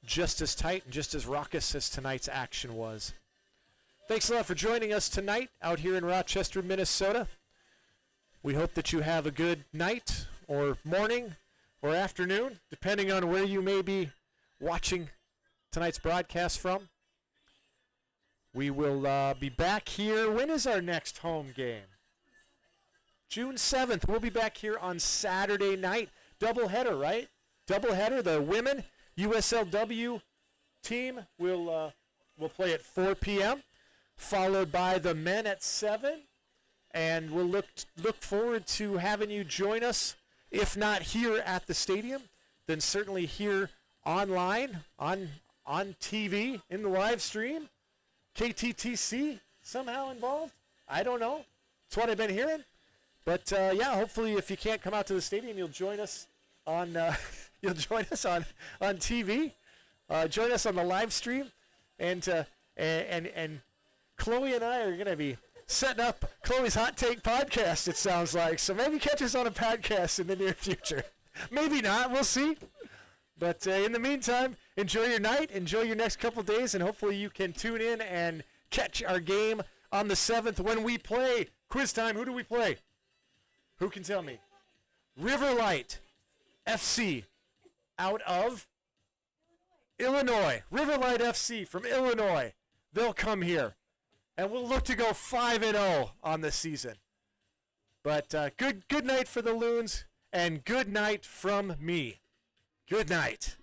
just as tight and just as raucous as tonight's action was. Thanks a lot for joining us tonight out here in Rochester, Minnesota. We hope that you have a good night or morning or afternoon, depending on where you may be watching tonight's broadcast from. We will be back here. When is our next home game? June 7th. We'll be back here on Saturday night. Doubleheader, right? Doubleheader. The women USLW team will play at 4 p.m., followed by the men at 7. And we'll look forward to having you join us, if not here at the stadium, then certainly here online, on TV, in the live stream. KTTC somehow involved? I don't know. That's what I've been hearing. But hopefully if you can't come out to the stadium, you'll join us on TV. Join us on the live stream, and Chloe and I are going to be setting up Chloe's Hot Take podcast, it sounds like. So maybe catch us on a podcast in the near future. Maybe not. We'll see. But in the meantime, enjoy your night, enjoy your next couple days, and hopefully you can tune in and catch our game on the 7th when we play. Quiz time. Who do we play? Who can tell me? Riverlight FC out of Illinois. Riverlight FC from Illinois. They'll come here. And we'll look to go 5-0 on this season. But good night for the Loons, and good night from me. Good night.